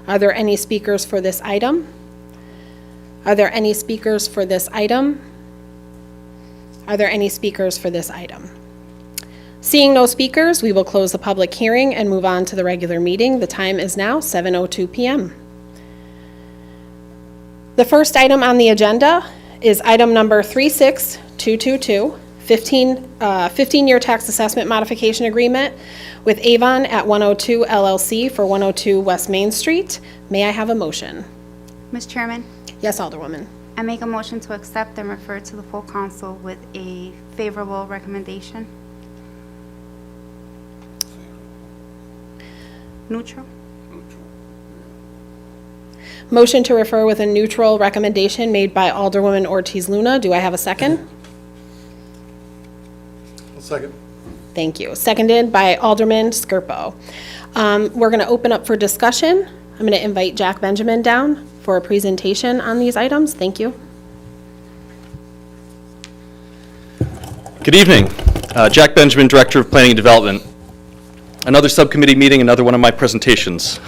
Are there any speakers for this item? Are there any speakers for this item? Are there any speakers for this item? Seeing no speakers, we will close the public hearing and move on to the regular meeting. The time is now 7:02 p.m. The first item on the agenda is item number 36222, 15-year tax assessment modification agreement with Avon at 102 LLC for 102 West Main Street. May I have a motion? Ms. Chairman, Yes, Alderwoman. I make a motion to accept and refer to the full council with a favorable recommendation. Neutral? Motion to refer with a neutral recommendation made by Alderwoman Ortiz Luna. Do I have a second? I'll second. Thank you. Seconded by Alderman Skirpo. We're going to open up for discussion. I'm going to invite Jack Benjamin down for a presentation on these items. Thank you. Good evening. Jack Benjamin, Director of Planning and Development. Another subcommittee meeting, another one of my presentations.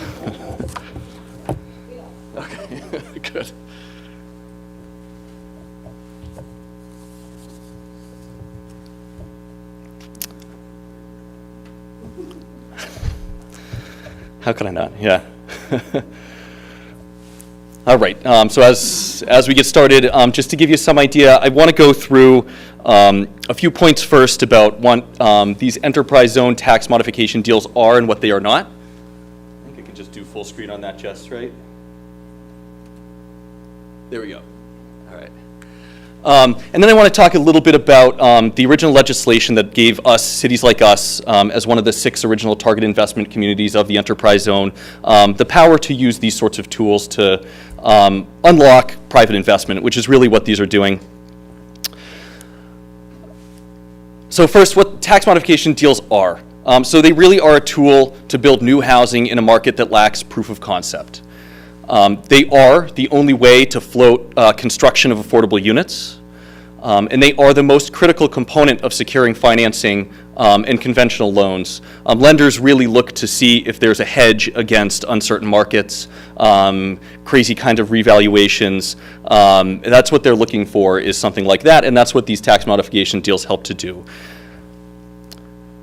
Okay, good. How could I not? Yeah. All right. So as we get started, just to give you some idea, I want to go through a few points first about what these enterprise zone tax modification deals are and what they are not. I think I can just do full screen on that, Jess, right? There we go. All right. And then I want to talk a little bit about the original legislation that gave us, cities like us, as one of the 6 original target investment communities of the enterprise zone, the power to use these sorts of tools to unlock private investment, which is really what these are doing. So first, what tax modification deals are. So they really are a tool to build new housing in a market that lacks proof of concept. They are the only way to float construction of affordable units, and they are the most critical component of securing financing and conventional loans. Lenders really look to see if there's a hedge against uncertain markets, crazy kind of revaluations. That's what they're looking for, is something like that, and that's what these tax modification deals help to do.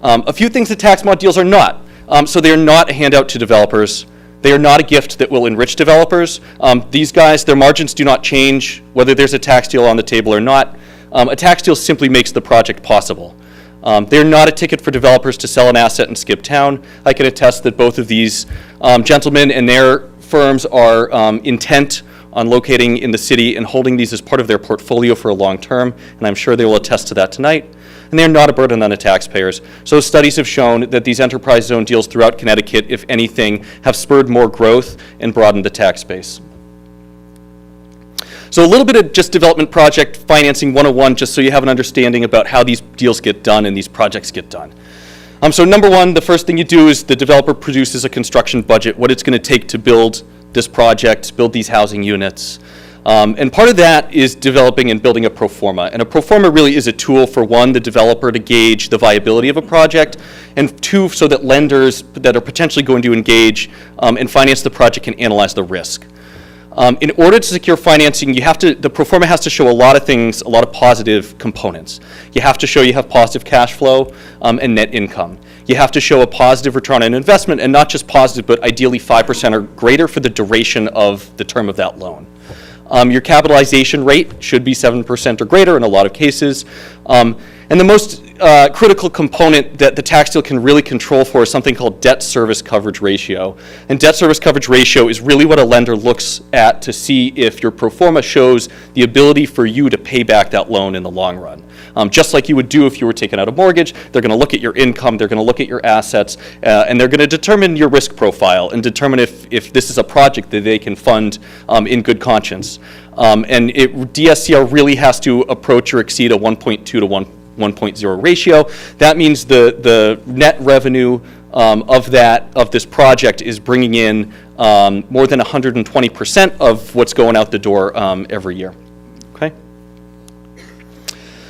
A few things that tax mod deals are not. So they are not a handout to developers. They are not a gift that will enrich developers. These guys, their margins do not change whether there's a tax deal on the table or not. A tax deal simply makes the project possible. They're not a ticket for developers to sell an asset and skip town. I can attest that both of these gentlemen and their firms are intent on locating in the city and holding these as part of their portfolio for a long term, and I'm sure they will attest to that tonight. And they're not a burden on the taxpayers. So studies have shown that these enterprise zone deals throughout Connecticut, if anything, have spurred more growth and broadened the tax base. So a little bit of just development project financing 101, just so you have an understanding about how these deals get done and these projects get done. So number one, the first thing you do is the developer produces a construction budget, what it's going to take to build this project, build these housing units. And part of that is developing and building a pro forma. And a pro forma really is a tool for, one, the developer to gauge the viability of a project, and two, so that lenders that are potentially going to engage and finance the project can analyze the risk. In order to secure financing, the pro forma has to show a lot of things, a lot of positive components. You have to show you have positive cash flow and net income. You have to show a positive return on investment, and not just positive, but ideally 5% or greater for the duration of the term of that loan. Your capitalization rate should be 7% or greater in a lot of cases. And the most critical component that the tax deal can really control for is something called debt service coverage ratio. And debt service coverage ratio is really what a lender looks at to see if your pro forma shows the ability for you to pay back that loan in the long run. Just like you would do if you were taking out a mortgage, they're going to look at your income, they're going to look at your assets, and they're going to determine your risk profile and determine if this is a project that they can fund in good conscience. And DSCR really has to approach or exceed a 1.2 to 1.0 ratio. That means the net revenue of this project is bringing in more than 120% of what's going out the door every year. Okay.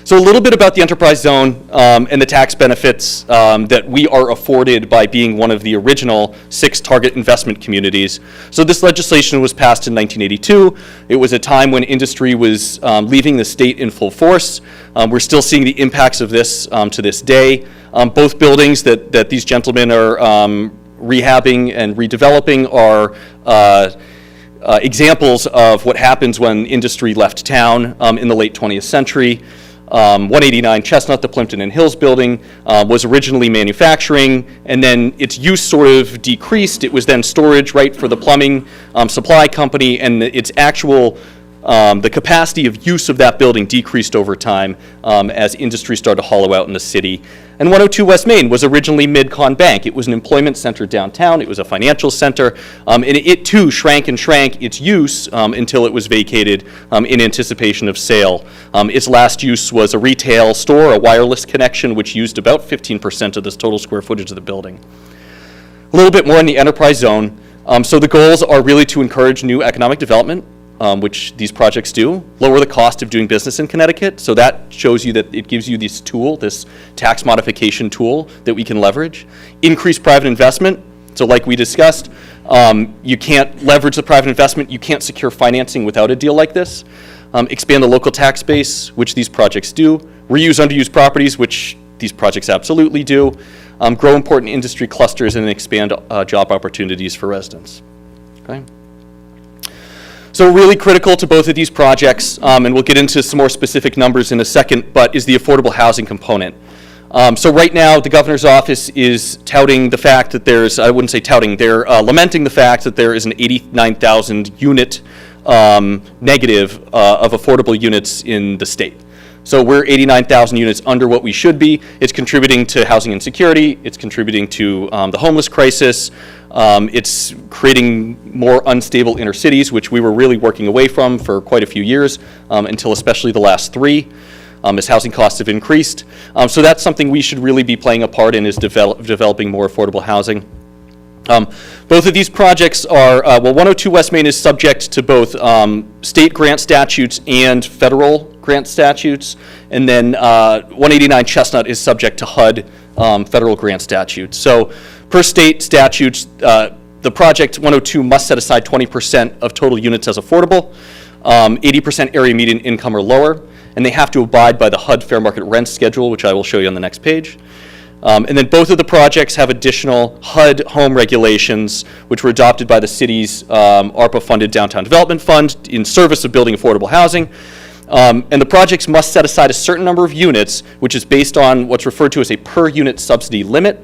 So a little bit about the enterprise zone and the tax benefits that we are afforded by being one of the original 6 target investment communities. So this legislation was passed in 1982. It was a time when industry was leaving the state in full force. We're still seeing the impacts of this to this day. Both buildings that these gentlemen are rehabbing and redeveloping are examples of what happens when industry left town in the late 20th century. 189 Chestnut, the Plimpton and Hills building, was originally manufacturing, and then its use sort of decreased. It was then storage, right, for the plumbing supply company, and its actual the capacity of use of that building decreased over time as industry started to hollow out in the city. And 102 West Main was originally Mid-Con Bank. It was an employment center downtown. It was a financial center. And it too shrank and shrank its use until it was vacated in anticipation of sale. Its last use was a retail store, a wireless connection, which used about 15% of the total square footage of the building. A little bit more in the enterprise zone. So the goals are really to encourage new economic development, which these projects do, lower the cost of doing business in Connecticut. So that shows you that it gives you this tool, this tax modification tool that we can leverage. Increase private investment. So like we discussed, you can't leverage the private investment. You can't secure financing without a deal like this. Expand the local tax base, which these projects do. Reuse underused properties, which these projects absolutely do. Grow important industry clusters and expand job opportunities for residents. Okay. So really critical to both of these projects, and we'll get into some more specific numbers in a second, but is the affordable housing component. So right now, the governor's office is touting the fact that there's, I wouldn't say touting, they're lamenting the fact that there is an 89,000 unit negative of affordable units in the state. So we're 89,000 units under what we should be. It's contributing to housing insecurity. It's contributing to the homeless crisis. It's creating more unstable inner cities, which we were really working away from for quite a few years, until especially the last 3, as housing costs have increased. So that's something we should really be playing a part in, is developing more affordable housing. Both of these projects are, well, 102 West Main is subject to both state grant statutes and federal grant statutes, and then 189 Chestnut is subject to HUD federal grant statutes. So per state statutes, the project 102 must set aside 20% of total units as affordable, 80% area median income or lower, and they have to abide by the HUD fair market rent schedule, which I will show you on the next page. And then both of the projects have additional HUD home regulations, which were adopted by the city's ARPA-funded Downtown Development Fund in service of building affordable housing. And the projects must set aside a certain number of units, which is based on what's referred to as a per-unit subsidy limit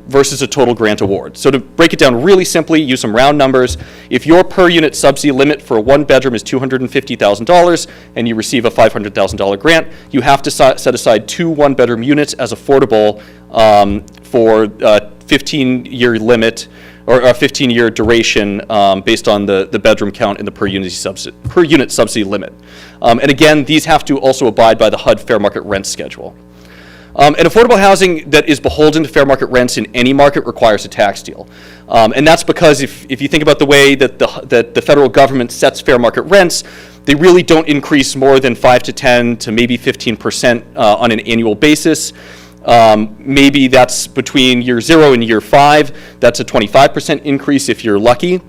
versus a total grant award. So to break it down really simply, use some round numbers. If your per-unit subsidy limit for a one-bedroom is $250,000 and you receive a $500,000 grant, you have to set aside 2 one-bedroom units as affordable for a 15-year limit or a 15-year duration based on the bedroom count in the per-unit subsidy limit. And again, these have to also abide by the HUD fair market rent schedule. And affordable housing that is beholden to fair market rents in any market requires a tax deal. And that's because if you think about the way that the federal government sets fair market rents, they really don't increase more than 5 to 10 to maybe 15% on an annual basis. Maybe that's between year 0 and year 5. That's a 25% increase if you're lucky.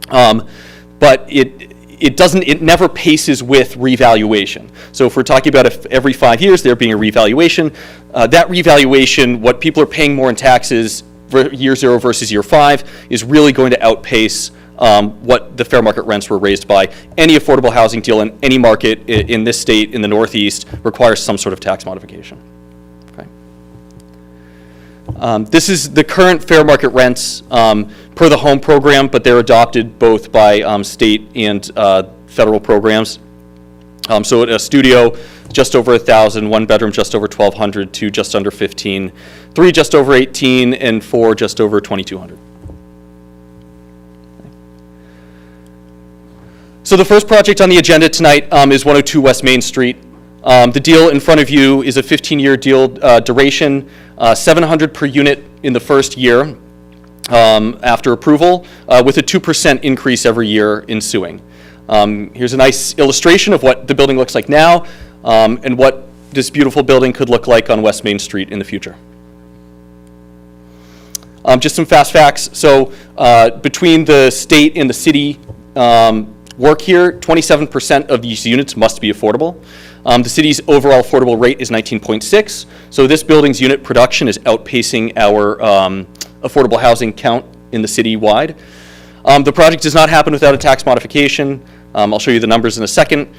But it never paces with revaluation. So if we're talking about if every 5 years there being a revaluation, that revaluation, what people are paying more in taxes for year 0 versus year 5, is really going to outpace what the fair market rents were raised by. Any affordable housing deal in any market in this state, in the Northeast, requires some sort of tax modification. This is the current fair market rents per the home program, but they're adopted both by state and federal programs. So a studio, just over 1,000, 1 bedroom, just over 1,200, 2 just under 15, 3 just over 18, and 4 just over 2,200. So the first project on the agenda tonight is 102 West Main Street. The deal in front of you is a 15-year deal duration, $700 per unit in the first year after approval, with a 2% increase every year ensuing. Here's a nice illustration of what the building looks like now and what this beautiful building could look like on West Main Street in the future. Just some fast facts. So between the state and the city work here, 27% of these units must be affordable. The city's overall affordable rate is 19.6. So this building's unit production is outpacing our affordable housing count in the city wide. The project does not happen without a tax modification. I'll show you the numbers in a second.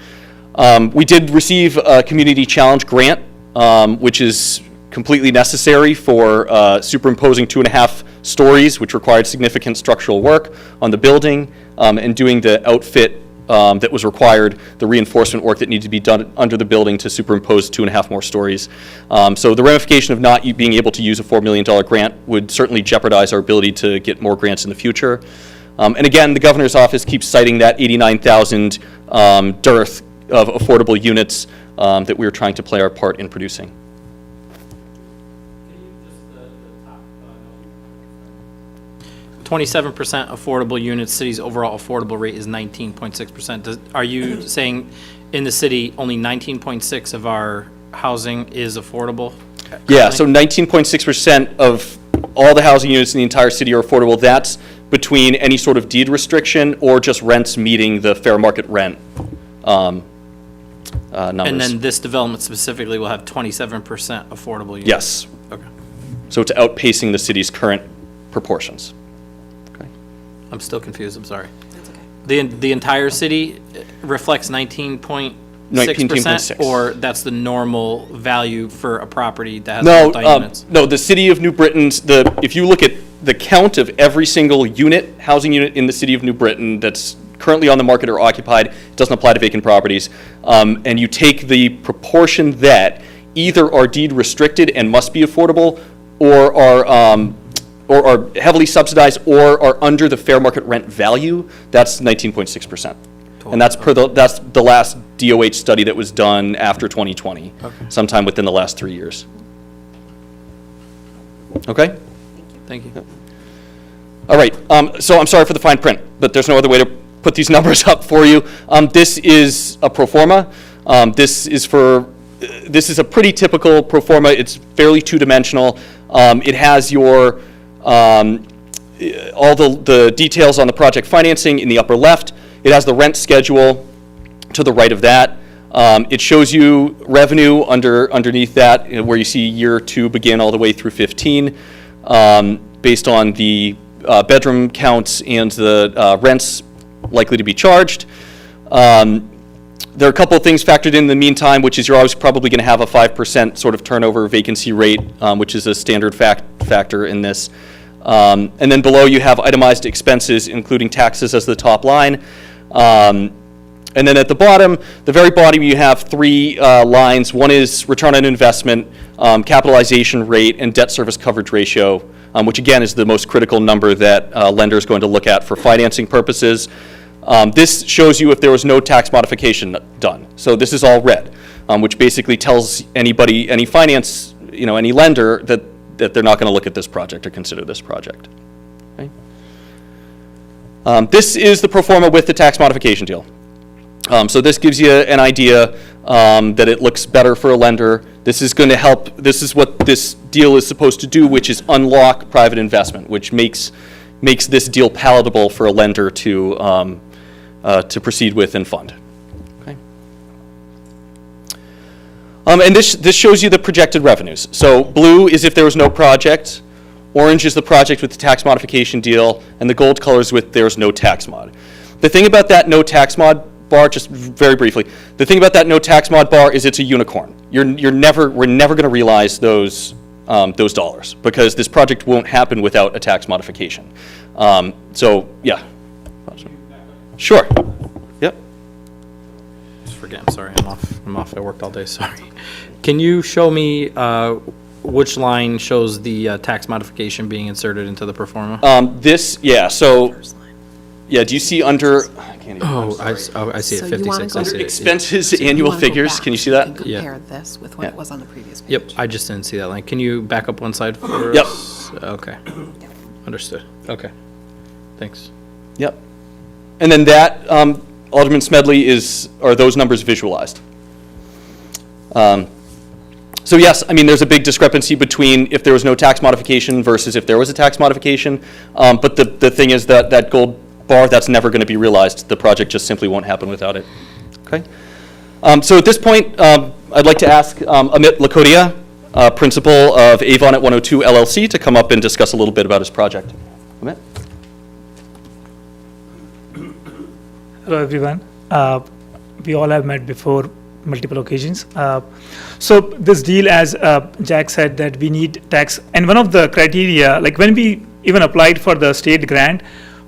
We did receive a community challenge grant, which is completely necessary for superimposing 2.5 stories, which required significant structural work on the building, and doing the outfit that was required, the reinforcement work that needed to be done under the building to superimpose 2.5 more stories. So the ramification of not being able to use a $4 million grant would certainly jeopardize our ability to get more grants in the future. And again, the governor's office keeps citing that 89,000 dearth of affordable units that we're trying to play our part in producing. 27% affordable units, city's overall affordable rate is 19.6%. Are you saying in the city, only 19.6 of our housing is affordable? Yeah, so 19.6% of all the housing units in the entire city are affordable. That's between any sort of deed restriction or just rents meeting the fair market rent numbers. And then this development specifically will have 27% affordable units? Yes. Okay. So it's outpacing the city's current proportions. I'm still confused, I'm sorry. That's okay. The entire city reflects 19.6%? 19.6. Or that's the normal value for a property that has No, multi-units? no, the city of New Britain's, if you look at the count of every single unit, housing unit in the city of New Britain that's currently on the market or occupied, it doesn't apply to vacant properties, and you take the proportion that either are deed restricted and must be affordable, or are heavily subsidized, or are under the fair market rent value, that's 19.6%. And that's that's the last DOH study that was done after 2020, sometime within the last 3 years. Okay? Thank you. All right, so I'm sorry for the fine print, but there's no other way to put these numbers up for you. This is a pro forma. This is a pretty typical pro forma. It's fairly two-dimensional. It has your all the details on the project financing in the upper left. It has the rent schedule to the right of that. It shows you revenue underneath that, where you see year 2 begin all the way through 15, based on the bedroom counts and the rents likely to be charged. There are a couple of things factored in the meantime, which is you're always probably going to have a 5% sort of turnover vacancy rate, which is a standard factor in this. And then below you have itemized expenses, including taxes as the top line. And then at the bottom, the very bottom, you have 3 lines. One is return on investment, capitalization rate, and debt service coverage ratio, which again is the most critical number that a lender is going to look at for financing purposes. This shows you if there was no tax modification done. So this is all red, which basically tells anybody, any finance, any lender that they're not going to look at this project or consider this project. Okay? This is the pro forma with the tax modification deal. So this gives you an idea that it looks better for a lender. This is going to help. This is what this deal is supposed to do, which is unlock private investment, which makes this deal palatable for a lender to proceed with and fund. Okay. And this shows you the projected revenues. So blue is if there was no project, orange is the project with the tax modification deal, and the gold color is with there's no tax mod. The thing about that no tax mod bar, just very briefly, the thing about that no tax mod bar is it's a unicorn. We're never going to realize those dollars, because this project won't happen without a tax modification. So yeah. Sure. Yep. Just forget, I'm sorry, I'm off, I worked all day, sorry. Can you show me which line shows the tax modification being inserted into the pro forma? Yeah, do you see under, I can't even, I see it, So you wanna 56, go I to see it. expenses, So you annual wanna go figures, back can you see that? and compare this with what Yeah. it was on the previous page. Yep, I just didn't see that line. Can you back up one slide for Yep. us? Okay, understood, okay, thanks. Yep. And then that, Alderman Smedley, are those numbers visualized? So yes, I mean, there's a big discrepancy between if there was no tax modification versus if there was a tax modification. But the thing is that that gold bar, that's never going to be realized. The project just simply won't happen without it. Okay? So at this point, I'd like to ask Amit Lakotia, principal of Avon at 102 LLC, to come up and discuss a little bit about his project. Amit? Hello, everyone. We all have met before multiple occasions. So this deal, as Jack said, that we need tax, and one of the criteria, like when we even applied for the state grant,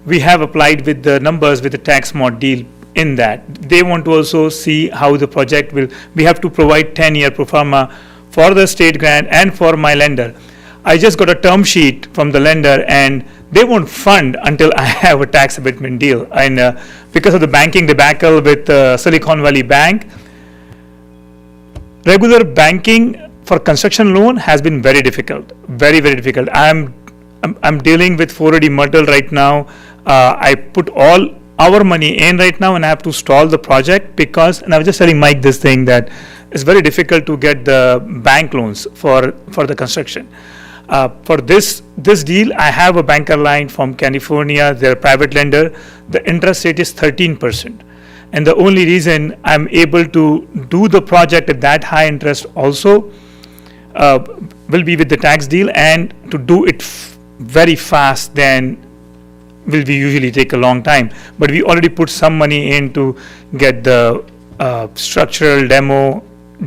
we have applied with the numbers with the tax mod deal in that. They want to also see how the project will, we have to provide 10-year pro forma for the state grant and for my lender. I just got a term sheet from the lender, and they won't fund until I have a tax abatement deal. And because of the banking debacle with Silicon Valley Bank, regular banking for construction loan has been very difficult, very, very difficult. I'm dealing with 480 Myrtle right now. I put all our money in right now, and I have to stall the project because, and I was just telling Mike this thing, that it's very difficult to get the bank loans for the construction. For this deal, I have a banker line from California. They're a private lender. The interest rate is 13%. And the only reason I'm able to do the project at that high interest also will be with the tax deal, and to do it very fast then will be usually take a long time. But we already put some money in to get the structural demo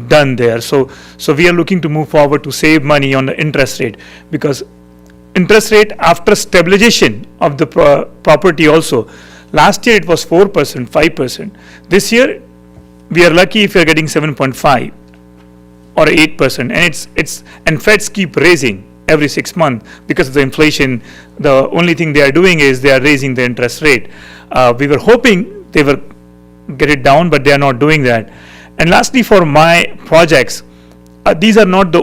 done there. So we are looking to move forward to save money on the interest rate, because interest rate after stabilization of the property also. Last year it was 4%, 5%. This year we are lucky if we are getting 7.5 or 8%, and Feds keep raising every 6 months because of the inflation. The only thing they are doing is they are raising the interest rate. We were hoping they will get it down, but they are not doing that. And lastly, for my projects, this is not the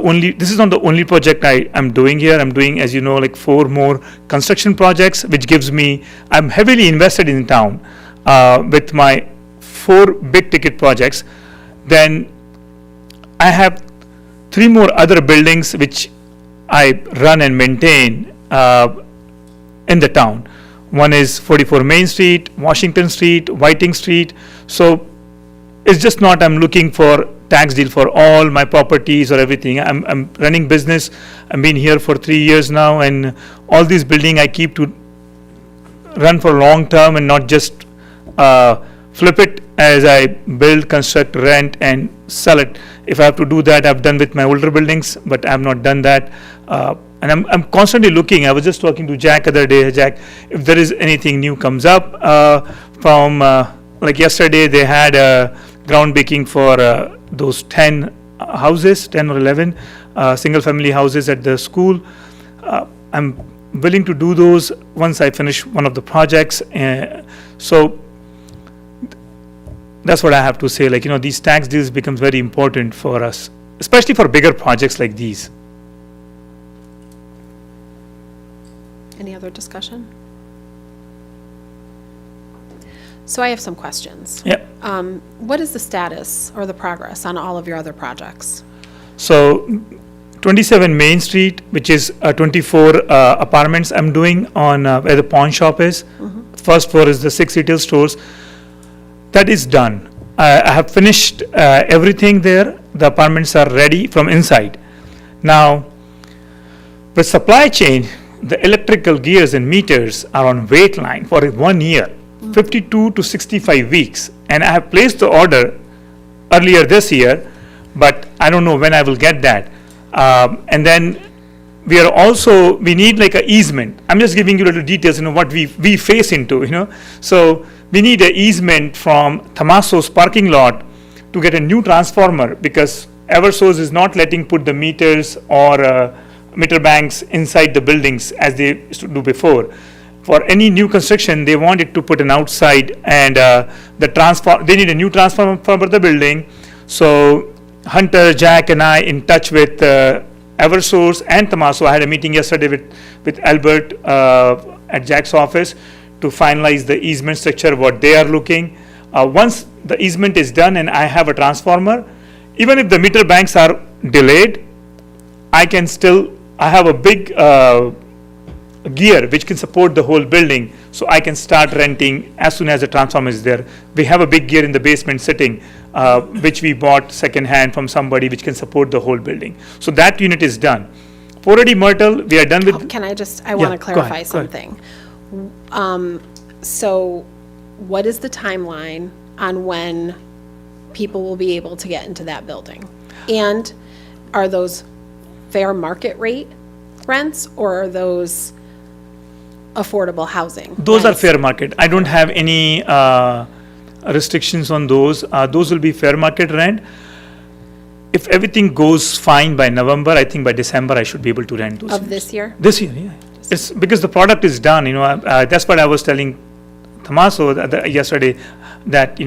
only project I'm doing here. I'm doing, as you know, like 4 more construction projects, which gives me, I'm heavily invested in town with my 4 big ticket projects. Then I have 3 more other buildings which I run and maintain in the town. One is 44 Main Street, Washington Street, Whiting Street. So it's just not I'm looking for tax deal for all my properties or everything. I'm running business. I've been here for 3 years now, and all these building I keep to run for long term and not just flip it as I build, construct, rent, and sell it. If I have to do that, I've done with my older buildings, but I have not done that. And I'm constantly looking. I was just talking to Jack other day. Jack, if there is anything new comes up from like yesterday, they had groundbreaking for those 10 houses, 10 or 11 single-family houses at the school. I'm willing to do those once I finish one of the projects. So that's what I have to say. Like, these tax deals becomes very important for us, especially for bigger projects like these. Any other discussion? So I have some questions. Yeah. What is the status or the progress on all of your other projects? So 27 Main Street, which is 24 apartments I'm doing on where the pawn shop is. First floor is the 6 retail stores. That is done. I have finished everything there. The apartments are ready from inside. Now, with supply chain, the electrical gears and meters are on wait line for 1 year, 52 to 65 weeks. And I have placed the order earlier this year, but I don't know when I will get that. And then we need like an easement. I'm just giving you little details, what we face into, So we need an easement from Tomaso's parking lot to get a new transformer, because Eversource is not letting put the meters or meter banks inside the buildings as they used to do before. For any new construction, they want it to put an outside, and they need a new transformer for the building. So Hunter, Jack, and I in touch with Eversource and Tomaso. I had a meeting yesterday with Albert at Jack's office to finalize the easement structure, what they are looking. Once the easement is done and I have a transformer, even if the meter banks are delayed, I have a big gear which can support the whole building, so I can start renting as soon as the transformer is there. We have a big gear in the basement sitting, which we bought secondhand from somebody, which can support the whole building. So that unit is done. 480 Myrtle, we are done with. Can I want to Yeah, go ahead, clarify go ahead. something. So what is the timeline on when people will be able to get into that building? And are those fair market rate rents, or are those affordable housing? Those are rents? fair market. I don't have any restrictions on those. Those will be fair market rent. If everything goes fine by November, I think by December I should be able to rent those. Of units. this year? This year, yeah. It's because the product is done, that's what I was telling Tommaso yesterday, that,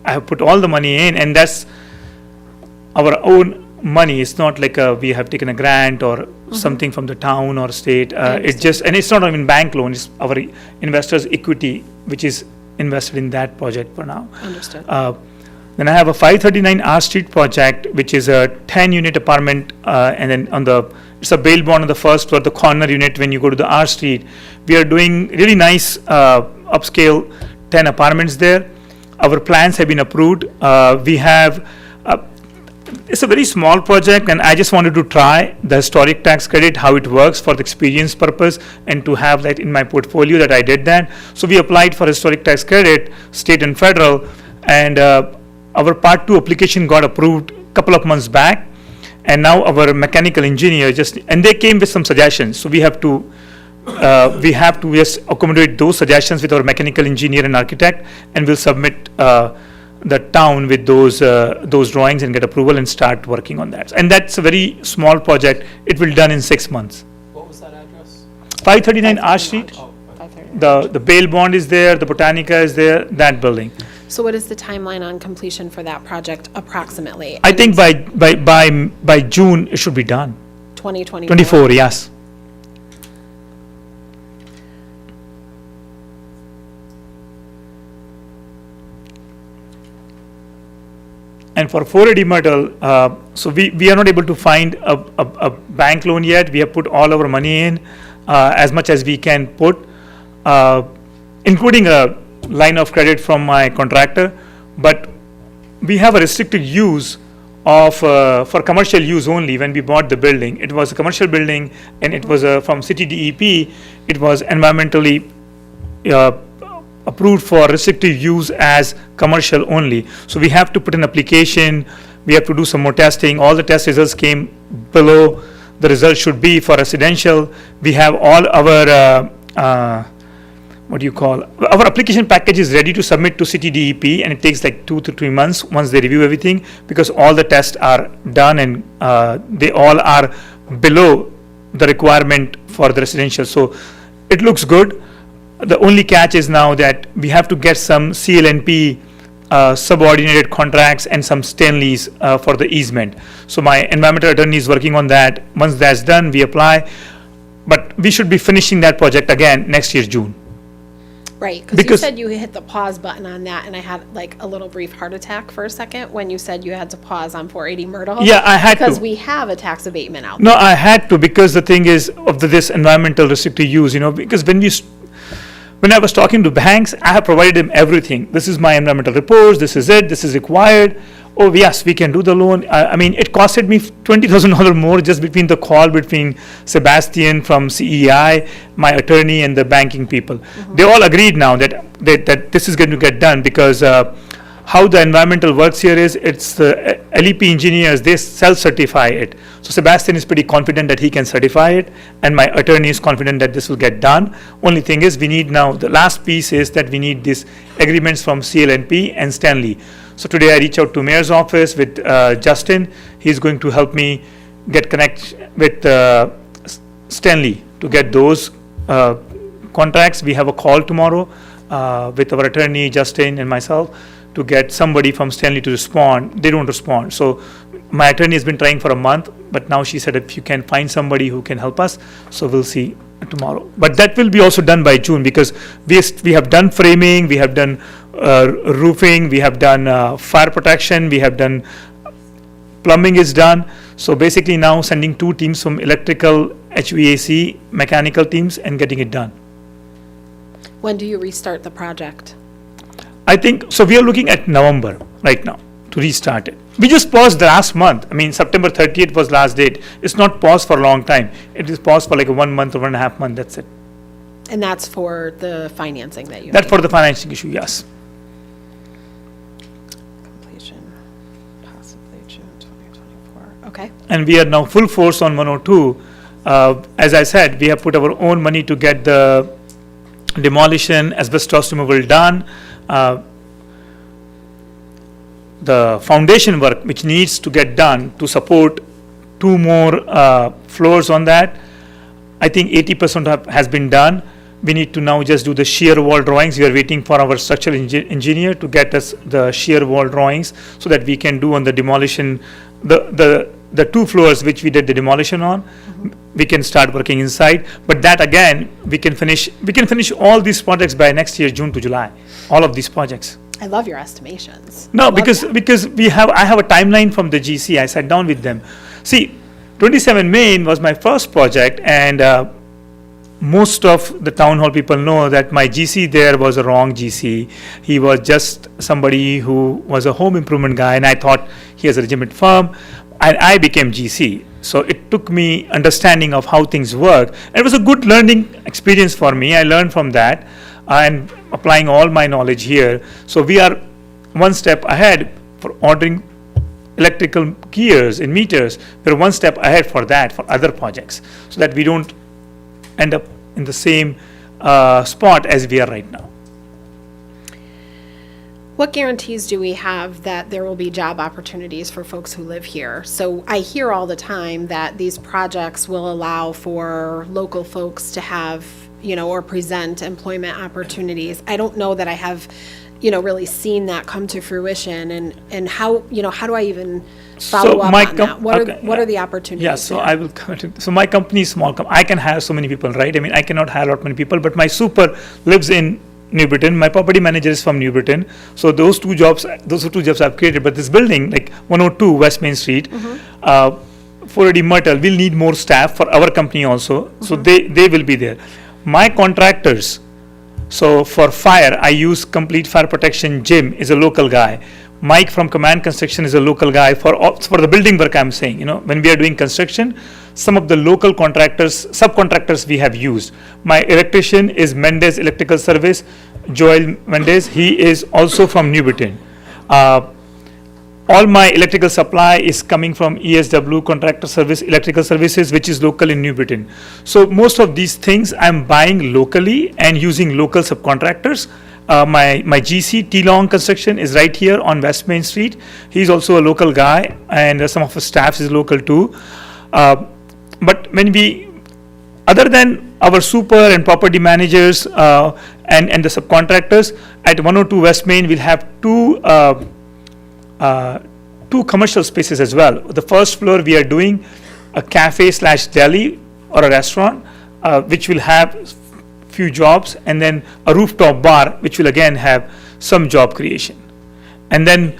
I have put all the money in, and that's our own money. It's not like we have taken a grant or something from the town or state. It's just, and it's not even bank loan, it's our investors' equity, which is invested in that project for now. Understood. Then I have a 539 R Street project, which is a 10-unit apartment, and then it's a bail bond on the first floor, the corner unit when you go to the R Street. We are doing really nice upscale 10 apartments there. Our plans have been approved. It's a very small project, and I just wanted to try the historic tax credit, how it works for the experience purpose, and to have that in my portfolio, that I did that. So we applied for historic tax credit, state and federal, and our Part 2 application got approved a couple of months back, and now our mechanical engineer and they came with some suggestions. So we have to just accommodate those suggestions with our mechanical engineer and architect, and we'll submit the town with those drawings and get approval and start working on that. And that's a very small project. It will be done in 6 months. What was that address? 539 R Street. The bail bond is there, the Botanica is there, that building. So what is the timeline on completion for that project approximately? I think by June it should be done. 2024? 24, yes. And for 480 Myrtle, so we are not able to find a bank loan yet. We have put all our money in, as much as we can put, including a line of credit from my contractor. But we have a restricted use for commercial use only. When we bought the building, it was a commercial building, and it was from City DEP. It was environmentally approved for restrictive use as commercial only. So we have to put an application, we have to do some more testing. All the test results came below the result should be for residential. We have all our, our application package is ready to submit to City DEP, and it takes like 2 to 3 months once they review everything, because all the tests are done, and they all are below the requirement for the residential. So it looks good. The only catch is now that we have to get some CLNP subordinated contracts and some Stanleys for the easement. So my environmental attorney is working on that. Once that's done, we apply. But we should be finishing that project again next year, June. Right, because you Because- said you hit the pause button on that, and I had like a little brief heart attack for a second when you said you had to pause on 480 Myrtle. Yeah, I had to. Because we have a tax abatement out there. No, I had to, because the thing is of this environmental restricted use, because when I was talking to banks, I have provided them everything. This is my environmental reports, this is it, this is required. Oh, yes, we can do the loan. I mean, it costed me $20,000 more just between the call between Sebastian from CEI, my attorney, and the banking people. They all agreed now that this is going to get done, because how the environmental works here is, it's the LEP engineers, they self-certify it. So Sebastian is pretty confident that he can certify it, and my attorney is confident that this will get done. Only thing is, we need now, the last piece is that we need these agreements from CLNP and Stanley. So today I reach out to Mayor's office with Justin. He's going to help me connect with Stanley to get those contracts. We have a call tomorrow with our attorney, Justin, and myself, to get somebody from Stanley to respond. They don't respond. So my attorney has been trying for a month, but now she said if you can find somebody who can help us, so we'll see tomorrow. But that will be also done by June, because we have done framing, we have done roofing, we have done fire protection, we have done plumbing is done. So basically now sending 2 teams from electrical, HVAC, mechanical teams and getting it done. When do you restart the project? I think, so we are looking at November right now to restart it. We just paused the last month. I mean, September 30th was last date. It's not paused for a long time. It is paused for like 1 month or 1.5 months, that's it. And that's for the financing that you That need? for the financing issue, yes. Completion, possibly June 2024. Okay. And we are now full force on 102. As I said, we have put our own money to get the demolition, asbestos removal done. The foundation work which needs to get done to support 2 more floors on that, I think 80% has been done. We need to now just do the shear wall drawings. We are waiting for our structural engineer to get us the shear wall drawings so that we can do on the demolition, the 2 floors which we did the demolition on, we can start working inside. But that again, we can finish all these projects by next year, June to July, all of these projects. I love your estimations. No, Love because that. I have a timeline from the GC. I sat down with them. See, 27 Main was my first project, and most of the town hall people know that my GC there was a wrong GC. He was just somebody who was a home improvement guy, and I thought he has a legitimate firm, and I became GC. So it took me understanding of how things work. And it was a good learning experience for me. I learned from that and applying all my knowledge here. So we are 1 step ahead for ordering electrical gears and meters. We're 1 step ahead for that, for other projects, so that we don't end up in the same spot as we are right now. What guarantees do we have that there will be job opportunities for folks who live here? So I hear all the time that these projects will allow for local folks to have, or present employment opportunities. I don't know that I have, really seen that come to fruition, and how, how do I even follow up on that? What are the opportunities? Yeah, so there? I will come to, so my company is small. I can hire so many people, right? I mean, I cannot hire a lot many people, but my super lives in New Britain. My property manager is from New Britain. So those two jobs I've created. But this building, like 102 West Main Street, 480 Myrtle, will need more staff for our company also. So they will be there. My contractors, so for fire, I use Complete Fire Protection. Jim is a local guy. Mike from Command Construction is a local guy for the building work. I'm saying, when we are doing construction, some of the local contractors, subcontractors we have used. My electrician is Mendez Electrical Service, Joel Mendez. He is also from New Britain. All my electrical supply is coming from ESW Contractor Service Electrical Services, which is local in New Britain. So most of these things I'm buying locally and using local subcontractors. My GC, T-Long Construction, is right here on West Main Street. He's also a local guy, and some of his staff is local too. But other than our super and property managers and the subcontractors, at 102 West Main, we'll have two commercial spaces as well. The first floor, we are doing a cafe/deli or a restaurant, which will have few jobs, and then a rooftop bar, which will again have some job creation. And then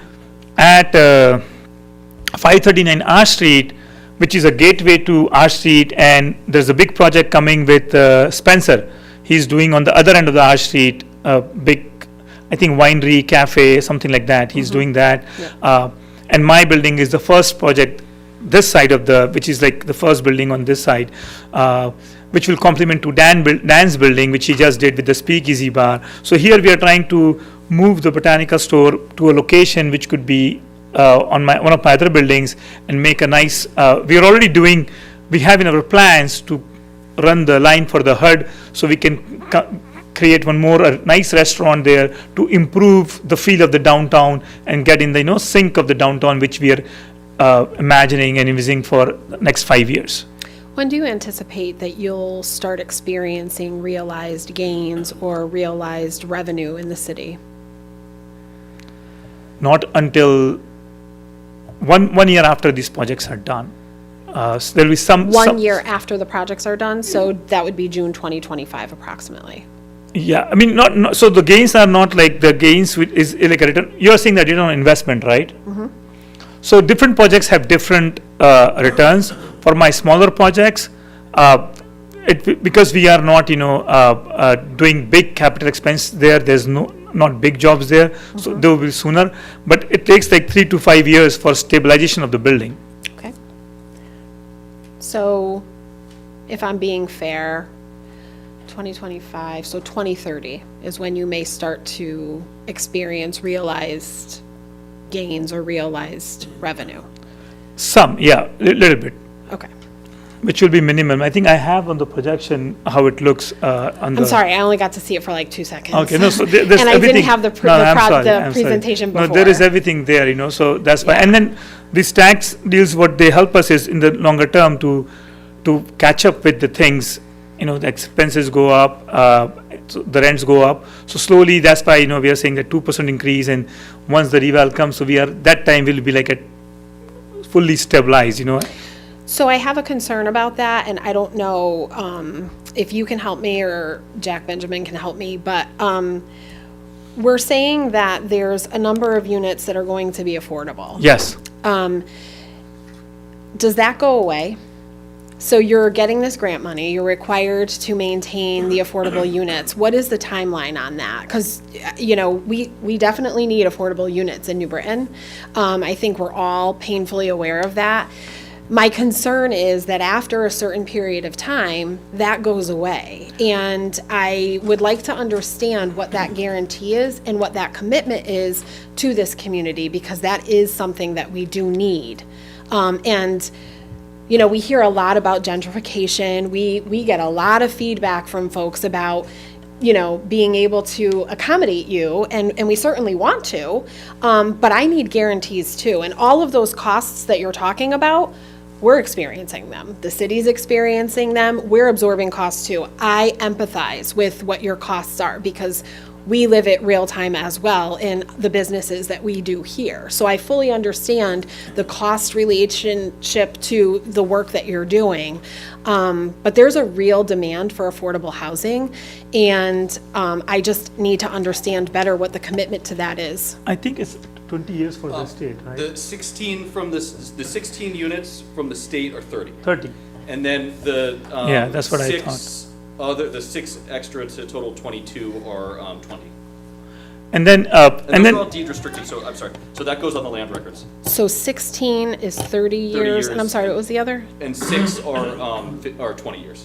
at 539 R Street, which is a gateway to R Street, and there's a big project coming with Spencer. He's doing on the other end of the R Street, a big, I think, winery, cafe, something like that. He's doing that. And my building is the first project this side of which is like the first building on this side, which will complement to Dan's building, which he just did with the Speakeasy Bar. So here we are trying to move the botanical store to a location which could be on one of my other buildings and make a nice. We have in our plans to run the line for the HUD, so we can create one more nice restaurant there to improve the feel of the downtown and get in the sync of the downtown, which we are imagining and envisioning for the next 5 years. When do you anticipate that you'll start experiencing realized gains or realized revenue in the city? Not until one year after these projects are done. So there'll be some 1 year after the projects are done, so that would be June 2025 approximately. Yeah, I mean, not so the gains are not like the gains is like a return. You're saying that return on investment, right? So different projects have different returns. For my smaller projects, because we are not, doing big capital expense there, there's not big jobs there, so they will be sooner. But it takes like 3 to 5 years for stabilization of the building. Okay. So if I'm being fair, 2025, so 2030 is when you may start to experience realized gains or realized revenue. Some, yeah, little bit, Okay. which will be minimum. I think I have on the projection how it looks on the. I'm sorry, I only got to see it for like 2 seconds. Okay, no, so there's And I everything. didn't have the No, no, I'm sorry, the I'm sorry. presentation No, there is before. everything there, so that's why. And then these tax deals, what they help us is in the longer term to catch up with the things, the expenses go up, so the rents go up. So slowly, that's why, we are saying that 2% increase, and once the reval comes, so that time will be like fully stabilized, So I have a concern about that, and I don't know if you can help me or Jack Benjamin can help me, but we're saying that there's a number of units that are going to be affordable. Yes. Does that go away? So you're getting this grant money, you're required to maintain the affordable units. What is the timeline on that? Because, we definitely need affordable units in New Britain. I think we're all painfully aware of that. My concern is that after a certain period of time, that goes away. And I would like to understand what that guarantee is and what that commitment is to this community, because that is something that we do need. We hear a lot about gentrification. We get a lot of feedback from folks about, being able to accommodate you, and we certainly want to, but I need guarantees too. And all of those costs that you're talking about, we're experiencing them. The city's experiencing them. We're absorbing costs too. I empathize with what your costs are because we live it real time as well in the businesses that we do here. So I fully understand the cost relationship to the work that you're doing. But there's a real demand for affordable housing, and I just need to understand better what the commitment to that is. I think it's 20 years for the state, right? The 16 from the 16 units from the state are 30. 30. And then the Yeah, that's what I the 6 extra to total 22 are 20. And then, And those are all deed restricted, so I'm sorry. So that goes on the land records. So 16 is 30 years, and I'm years. sorry, what was the other? And 6 are 20 years.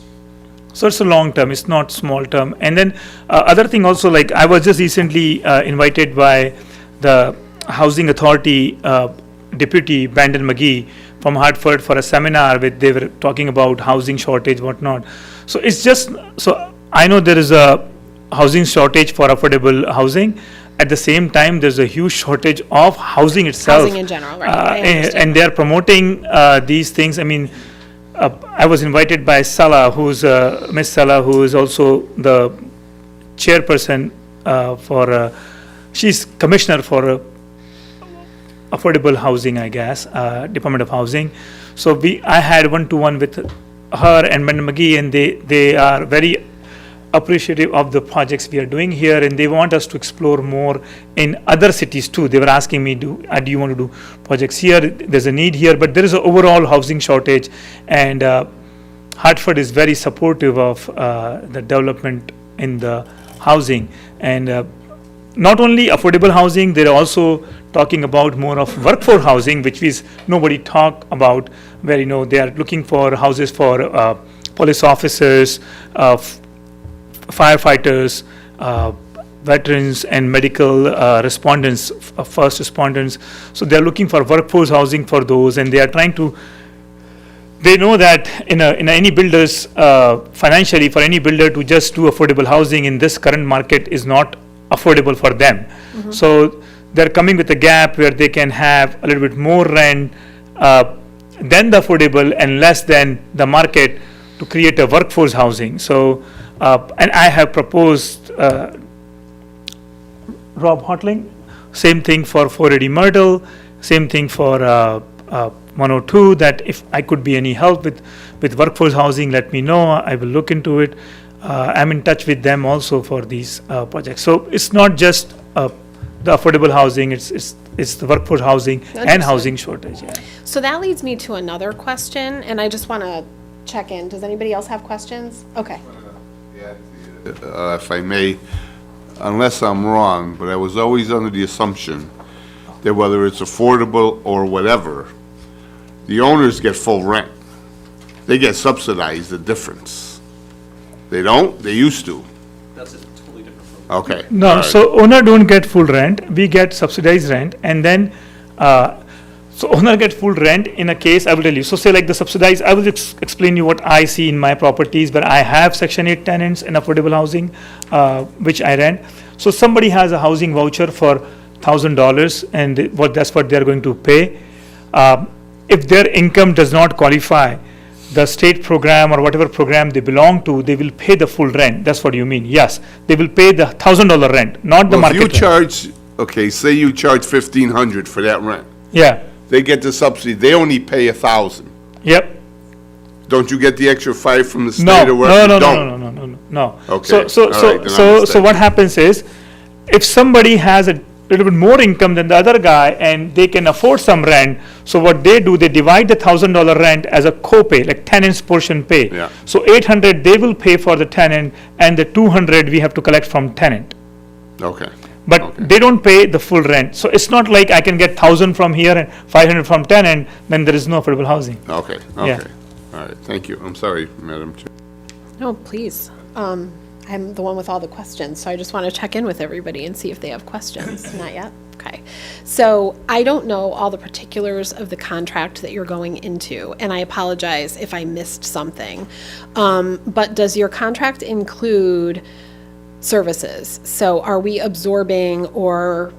So it's a long term, it's not small term. And then other thing also, like I was just recently invited by the Housing Authority Deputy Brandon McGee from Hartford for a seminar with, they were talking about housing shortage, whatnot. So it's just, so I know there is a housing shortage for affordable housing. At the same time, there's a huge shortage of housing itself. Housing in general, right, I understand. And they're promoting these things. I mean, I was invited by Salah, who's Miss Salah, who is also the chairperson she's commissioner for affordable housing, I guess, Department of Housing. So I had one-to-one with her and Brandon McGee, and they are very appreciative of the projects we are doing here, and they want us to explore more in other cities too. They were asking me, do you want to do projects here? There's a need here, but there is an overall housing shortage, and Hartford is very supportive of the development in the housing. And not only affordable housing, they're also talking about more of workforce housing, which is nobody talk about, where they are looking for houses for police officers, firefighters, veterans, and medical respondents, first responders. So they're looking for workforce housing for those, and they are trying to. They know that in any builders financially, for any builder to just do affordable housing in this current market is not affordable for them. Mm-hmm. So they're coming with a gap where they can have a little bit more rent than the affordable and less than the market to create a workforce housing. So, and I have proposed Rob Hotling, same thing for 480 Myrtle, same thing for 102, that if I could be any help with workforce housing, let me know. I will look into it. I'm in touch with them also for these projects. So it's not just the affordable housing, it's the workforce housing and Understood. housing shortage, yeah. So that leads me to another question, and I just want to check in. Does anybody else have questions? Okay. If I may, unless I'm wrong, but I was always under the assumption that whether it's affordable or whatever, the owners get full rent. They get subsidized, the difference. They don't? They used to. That's a totally different. Okay. No, all right. so owner don't get full rent, we get subsidized rent, and then, so owner get full rent in a case, I will tell you, so say like the subsidized, I will explain you what I see in my properties, where I have Section 8 tenants in affordable housing, which I rent. So somebody has a housing voucher for $1,000, and that's what they're going to pay. If their income does not qualify, the state program or whatever program they belong to, they will pay the full rent. That's what you mean, yes. They will pay the $1,000 rent, not the Well, if market you rent. charge, okay, say you charge $1,500 for that rent. Yeah, They get the subsidy, they only pay $1,000. yep. Don't you get the extra 5 from the No, state no, or no, whatever? no, You no, don't. no, no, no, no. Okay, So, all right, then I understand. what happens is, if somebody has a little bit more income than the other guy and they can afford some rent, so what they do, they divide the $1,000 rent as a co-pay, like tenant's portion pay. Yeah. So 800 they will pay for the tenant, and the 200 we have to collect from tenant. Okay. But Okay. they don't pay the full rent. So it's not like I can get 1,000 from here and 500 from tenant, then there is no affordable housing. Okay, Yeah. okay. All right, thank you. I'm sorry, Madam Chair. No, please. I'm the one with all the questions, so I just want to check in with everybody and see if they have questions. Not yet? Okay. So I don't know all the particulars of the contract that you're going into, and I apologize if I missed something. But does your contract include services? So are we absorbing or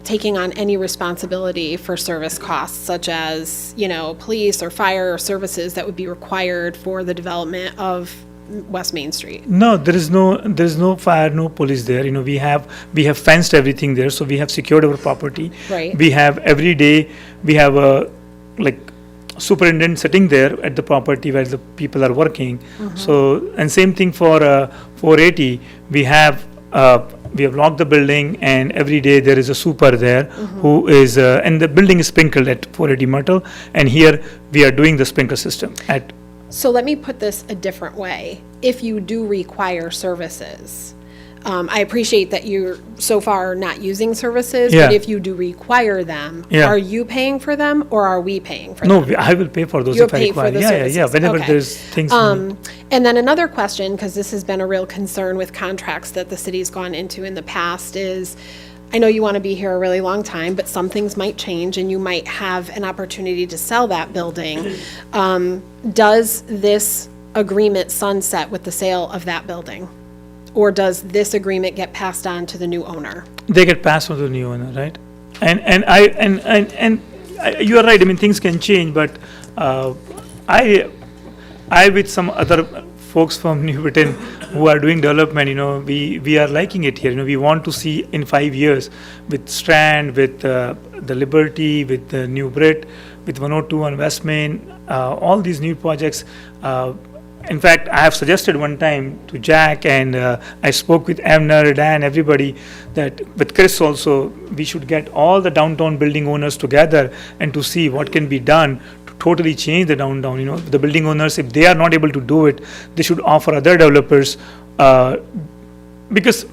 taking on any responsibility for service costs, such as, police or fire or services that would be required for the development of West Main Street? No, there is no fire, no police there. We have fenced everything there, so we have secured our property. Right. We have every day, we have a, superintendent sitting there at the property where the people are working. So, and same thing for 480, we have locked the building, and every day there is a super there who is, and the building is sprinkled at 480 Myrtle, and here we are doing the sprinkler system at. So let me put this a different way. If you do require services, I appreciate that you're so far not using services, but Yeah. if you do require them, Yeah. are you paying for them or are we paying for No, them? I will pay for those You'll if I pay for require. the Yeah, services. yeah, whenever Okay. there's things. And then another question, because this has been a real concern with contracts that the city's gone into in the past, is I know you want to be here a really long time, but some things might change and you might have an opportunity to sell that building. Does this agreement sunset with the sale of that building? Or does this agreement get passed on to the new owner? They get passed on to the new owner, right? And you are right. I mean, things can change, but I with some other folks from New Britain who are doing development, we are liking it here. We want to see in 5 years with Strand, with the Liberty, with the New Brit, with 102 on West Main, all these new projects. In fact, I have suggested one time to Jack, and I spoke with Amner, Dan, everybody, that with Chris also, we should get all the downtown building owners together and to see what can be done to totally change the downtown. The building owners, if they are not able to do it, they should offer other developers, because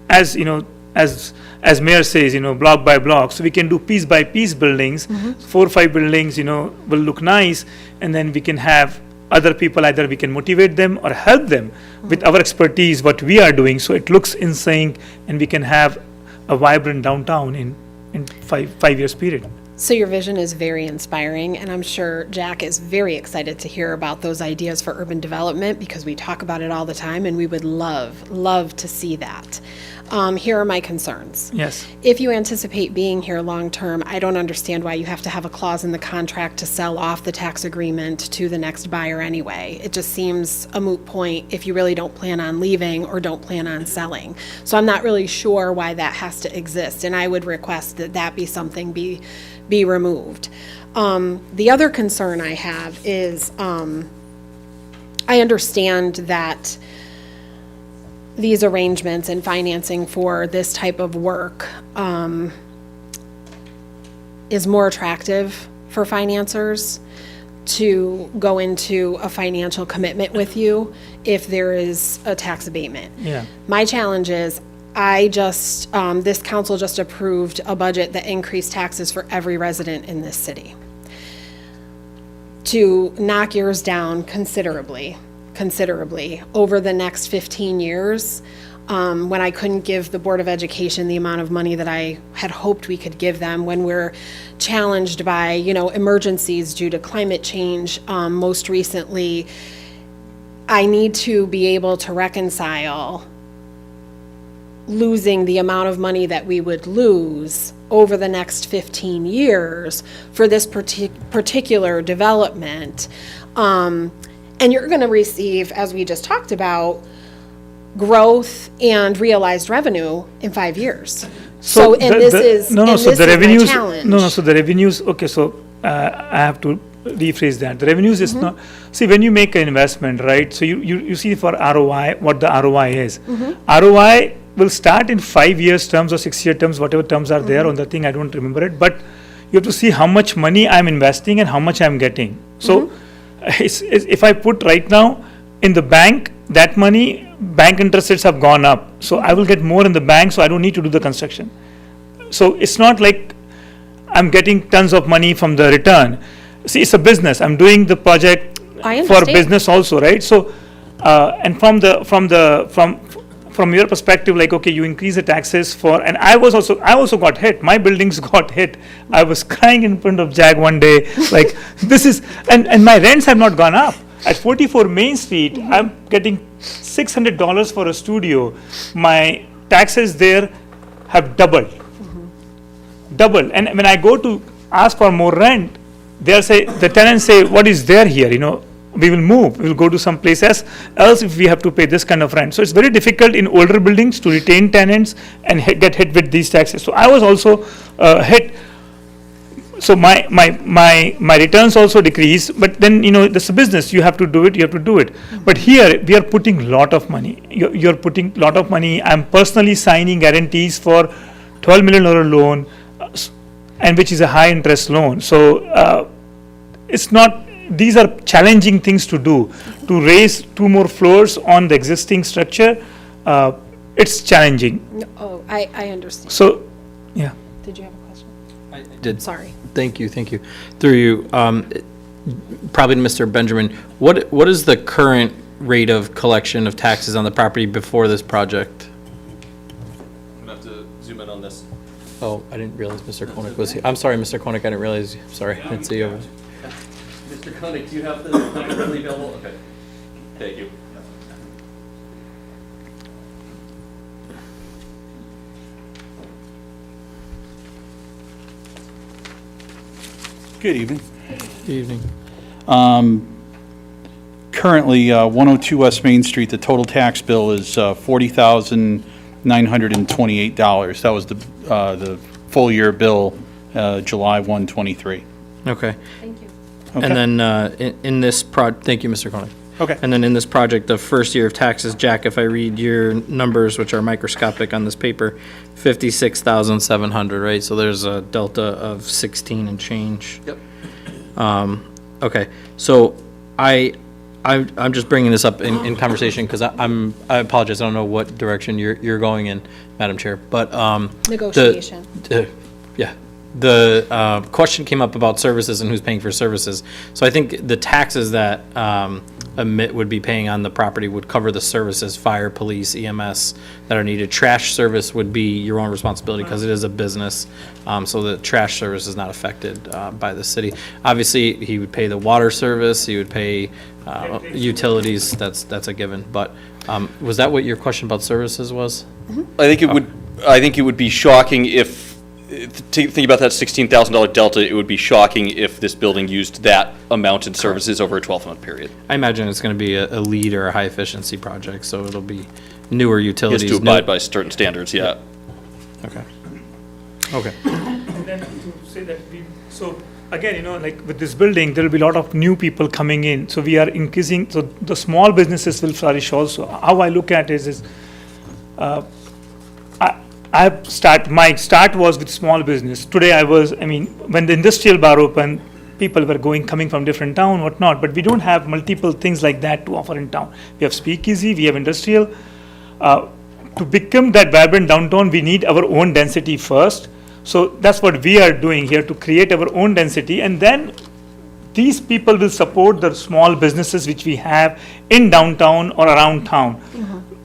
as Mayor says, block by block, so we can do piece by piece buildings, 4 or 5 buildings, will look nice, and then we can have other people, either we can motivate them or help them with our expertise, what we are doing, so it looks in sync, and we can have a vibrant downtown in 5 years period. So your vision is very inspiring, and I'm sure Jack is very excited to hear about those ideas for urban development, because we talk about it all the time, and we would love to see that. Here are my concerns. Yes. If you anticipate being here long-term, I don't understand why you have to have a clause in the contract to sell off the tax agreement to the next buyer anyway. It just seems a moot point if you really don't plan on leaving or don't plan on selling. So I'm not really sure why that has to exist, and I would request that that be something be removed. The other concern I have is, I understand that these arrangements and financing for this type of work is more attractive for financiers to go into a financial commitment with you if there is a tax abatement. Yeah. My challenge is, this council just approved a budget that increased taxes for every resident in this city. To knock yours down considerably over the next 15 years, when I couldn't give the Board of Education the amount of money that I had hoped we could give them, when we're challenged by, emergencies due to climate change, most recently, I need to be able to reconcile losing the amount of money that we would lose over the next 15 years for this particular development. And you're going to receive, as we just talked about, growth and realized revenue in 5 years. So, and this is my challenge. So the revenues, okay, so I have to rephrase that. The revenues is not, see, when you make an investment, right, so you see for ROI, what the ROI is. ROI will start in 5 years terms or 6 year terms, whatever terms are there on the thing, I don't remember it, but you have to see how much money I'm investing and how much I'm getting. So if I put right now in the bank, that money, bank interest rates have gone up. So I will get more in the bank, so I don't need to do the construction. So it's not like I'm getting tons of money from the return. See, it's a business. I'm doing the project I for understand. business also, right? So, and from your perspective, like, okay, you increase the taxes for, and I also got hit. My buildings got hit. I was crying in front of JAG one day, like, this is, and my rents have not gone up. At 44 Main Street, I'm getting $600 for a studio. My taxes there have doubled. Double. And when I go to ask for more rent, the tenants say, what is there here? We will move. We will go to some place else if we have to pay this kind of rent. So it's very difficult in older buildings to retain tenants and get hit with these taxes. So I was also hit. So my returns also decreased, but then, this is a business, you have to do it. But here, we are putting a lot of money. You're putting a lot of money. I'm personally signing guarantees for $12 million loan, and which is a high interest loan. So these are challenging things to do. To raise 2 more floors on the existing structure, it's challenging. Oh, I understand. So, yeah. Did you have a question? I did. Sorry. Thank you. Through you, probably to Mr. Benjamin, what is the current rate of collection of taxes on the property before this project? I'm going to have to zoom in on this. Oh, I didn't realize Mr. Koenig was here. I'm sorry, Mr. Koenig, I didn't realize, sorry, I didn't see you. Mr. Koenig, do you have the number readily available? Okay. Thank you. Good evening. Good evening. Currently, 102 West Main Street, the total tax bill is $40,928. That was the full year bill, July 1, 23. Okay. Thank you. And then in this thank you, Mr. Koenig. Okay. And then in this project, the first year of taxes, Jack, if I read your numbers, which are microscopic on this paper, 56,700, right? So there's a delta of 16 and change. Yep. Okay, so I'm just bringing this up in conversation because I apologize, I don't know what direction you're going in, Madam Chair, but Negotiation. Yeah, the question came up about services and who's paying for services. So I think the taxes that Amit would be paying on the property would cover the services, fire, police, EMS that are needed. Trash service would be your own responsibility because it is a business, so the trash service is not affected by the city. Obviously, he would pay the water service, he would pay utilities, that's a given. But was that what your question about services was? I think it would be shocking if, thinking about that $16,000 delta, it would be shocking if this building used that amount in services over a 12-month period. I imagine it's going to be a lead or a high-efficiency project, so it'll be newer utilities. Just to abide by certain standards, yeah. Okay. Okay. And then to say that so again, like with this building, there will be a lot of new people coming in. So we are increasing, so the small businesses will flourish also. How I look at it is My start was with small business. Today when the industrial bar opened, people were coming from different town, whatnot, but we don't have multiple things like that to offer in town. We have speakeasy, we have industrial. To become that vibrant downtown, we need our own density first. So that's what we are doing here, to create our own density, and then these people will support the small businesses which we have in downtown or around town.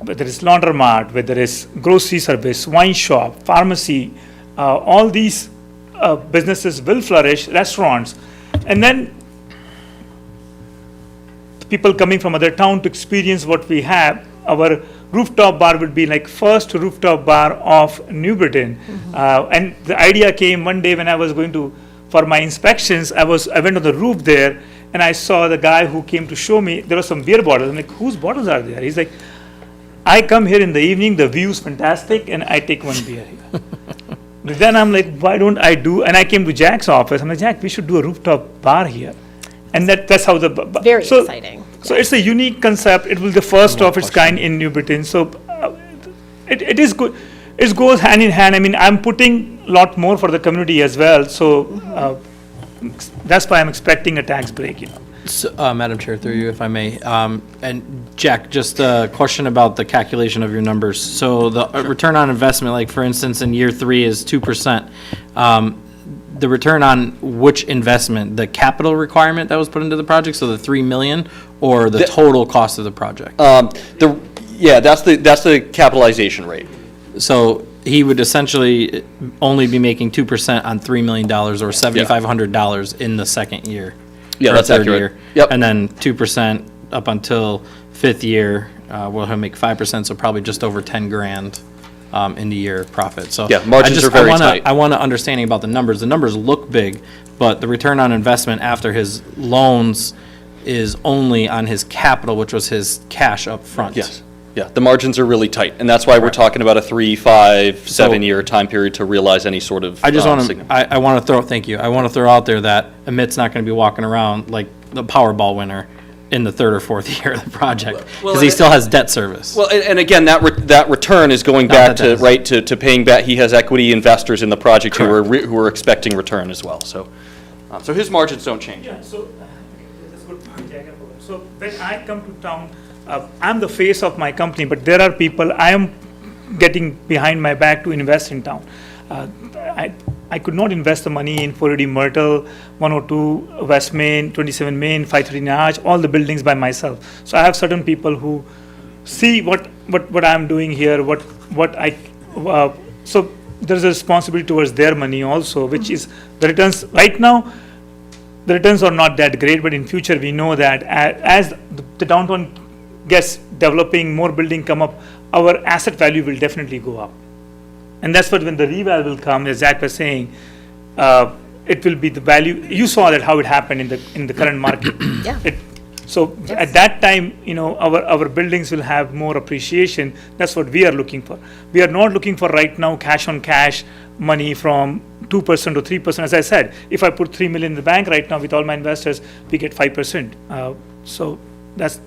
Whether it's laundromat, whether it's grocery service, wine shop, pharmacy, all these businesses will flourish, restaurants. And then people coming from other town to experience what we have. Our rooftop bar will be like first rooftop bar of New Britain. And the idea came one day when I was going for my inspections. I went on the roof there and I saw the guy who came to show me, there were some beer bottles. I'm like, whose bottles are there? He's like, I come here in the evening, the view's fantastic, and I take one beer here. But then I'm like, why don't I do, and I came to Jack's office, I'm like, Jack, we should do a rooftop bar here. And that's how Very exciting. So it's a unique concept, it will be the first of its kind in New Britain, so it is good. It goes hand in hand, I'm putting a lot more for the community as well, so that's why I'm expecting a tax break, So, Madam Chair, through you, if I may. And Jack, just a question about the calculation of your numbers. So the return on investment, like for instance, in year 3 is 2%. The return on which investment, the capital requirement that was put into the project, so the 3 million, or the total cost of the project? That's the capitalization rate. So he would essentially only be making 2% on $3 million or $7,500 in the second year. Yeah, or that's third accurate. year. Yep. And then 2% up until 5th year, will he'll make 5%, so probably just over 10 grand in the year profit. So Yeah, margins are very tight. I want an understanding about the numbers. The numbers look big, but the return on investment after his loans is only on his capital, which was his cash up front. Yes. Yeah, the margins are really tight, and that's why we're talking about a 3, 5, 7-year time period to realize any sort of I just want to, signal. I want to throw, thank you, I want to throw out there that Amit's not going to be walking around like the Powerball winner in the 3rd or 4th year of the project, because he still has debt service. Well, and again, that return is going back to paying back. He has equity investors in the project who are expecting return as well. So his margins don't change. Yeah, so that's a good point, Jack. So when I come to town, I'm the face of my company, but there are people I am getting behind my back to invest in town. I could not invest the money in 480 Myrtle, 102 West Main, 27 Main, 530 Arch, all the buildings by myself. So I have certain people who see what I'm doing here, so there's a responsibility towards their money also, which is the returns. Right now, the returns are not that great, but in future we know that as the downtown gets developing, more building come up, our asset value will definitely go up. And that's what when the reval will come, as Zach was saying, it will be the value. You saw that how it happened in the current market. Yeah. So at that time, our buildings will have more appreciation. That's what we are looking for. We are not looking for right now cash on cash money from 2% or 3%. As I said, if I put 3 million in the bank right now with all my investors, we get 5%. So that's.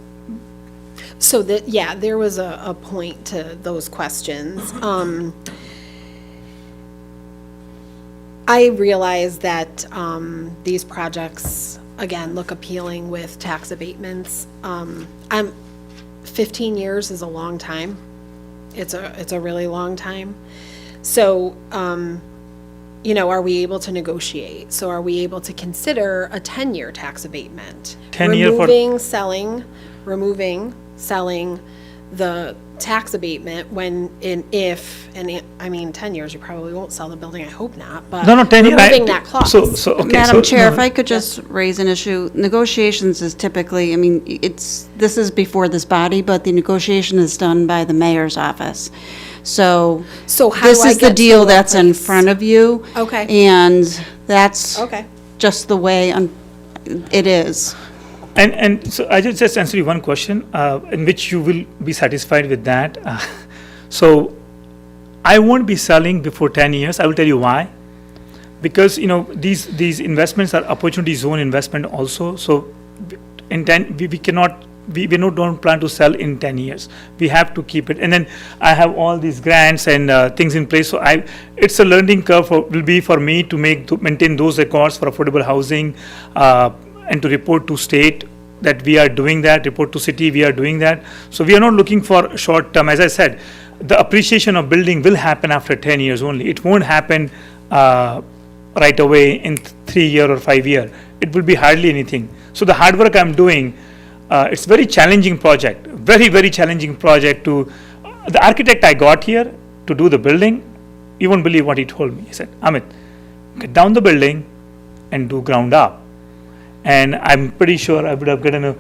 So there was a point to those questions. I realize that these projects, again, look appealing with tax abatements. 15 years is a long time. It's a really long time. So, are we able to negotiate? So are we able to consider a 10-year tax abatement? 10-year for- Removing, selling the tax abatement when, 10 years, you probably won't sell the building, I hope not, but No, 10 year. removing that clause. Okay, Madam Chair, no, if I could just raise an issue, negotiations is typically, this is before this body, but the negotiation is done by the mayor's office. So how this do I is the get to deal a that's in place? front of you. Okay. And that's Okay. just the way it is. And so I just answer you one question, in which you will be satisfied with that. So I won't be selling before 10 years. I will tell you why. Because, these investments are opportunity zone investment also. So we cannot we don't plan to sell in 10 years. We have to keep it. And then I have all these grants and things in place. So it's a learning curve will be for me to maintain those records for affordable housing and to report to state that we are doing that, report to city, we are doing that. So we are not looking for short term. As I said, the appreciation of building will happen after 10 years only. It won't happen right away in 3 year or 5 year. It will be hardly anything. So the hard work I'm doing, it's very challenging project, very challenging project the architect I got here to do the building, you won't believe what he told me. He said, Amit, get down the building and do ground up. And I'm pretty sure I would have gotten a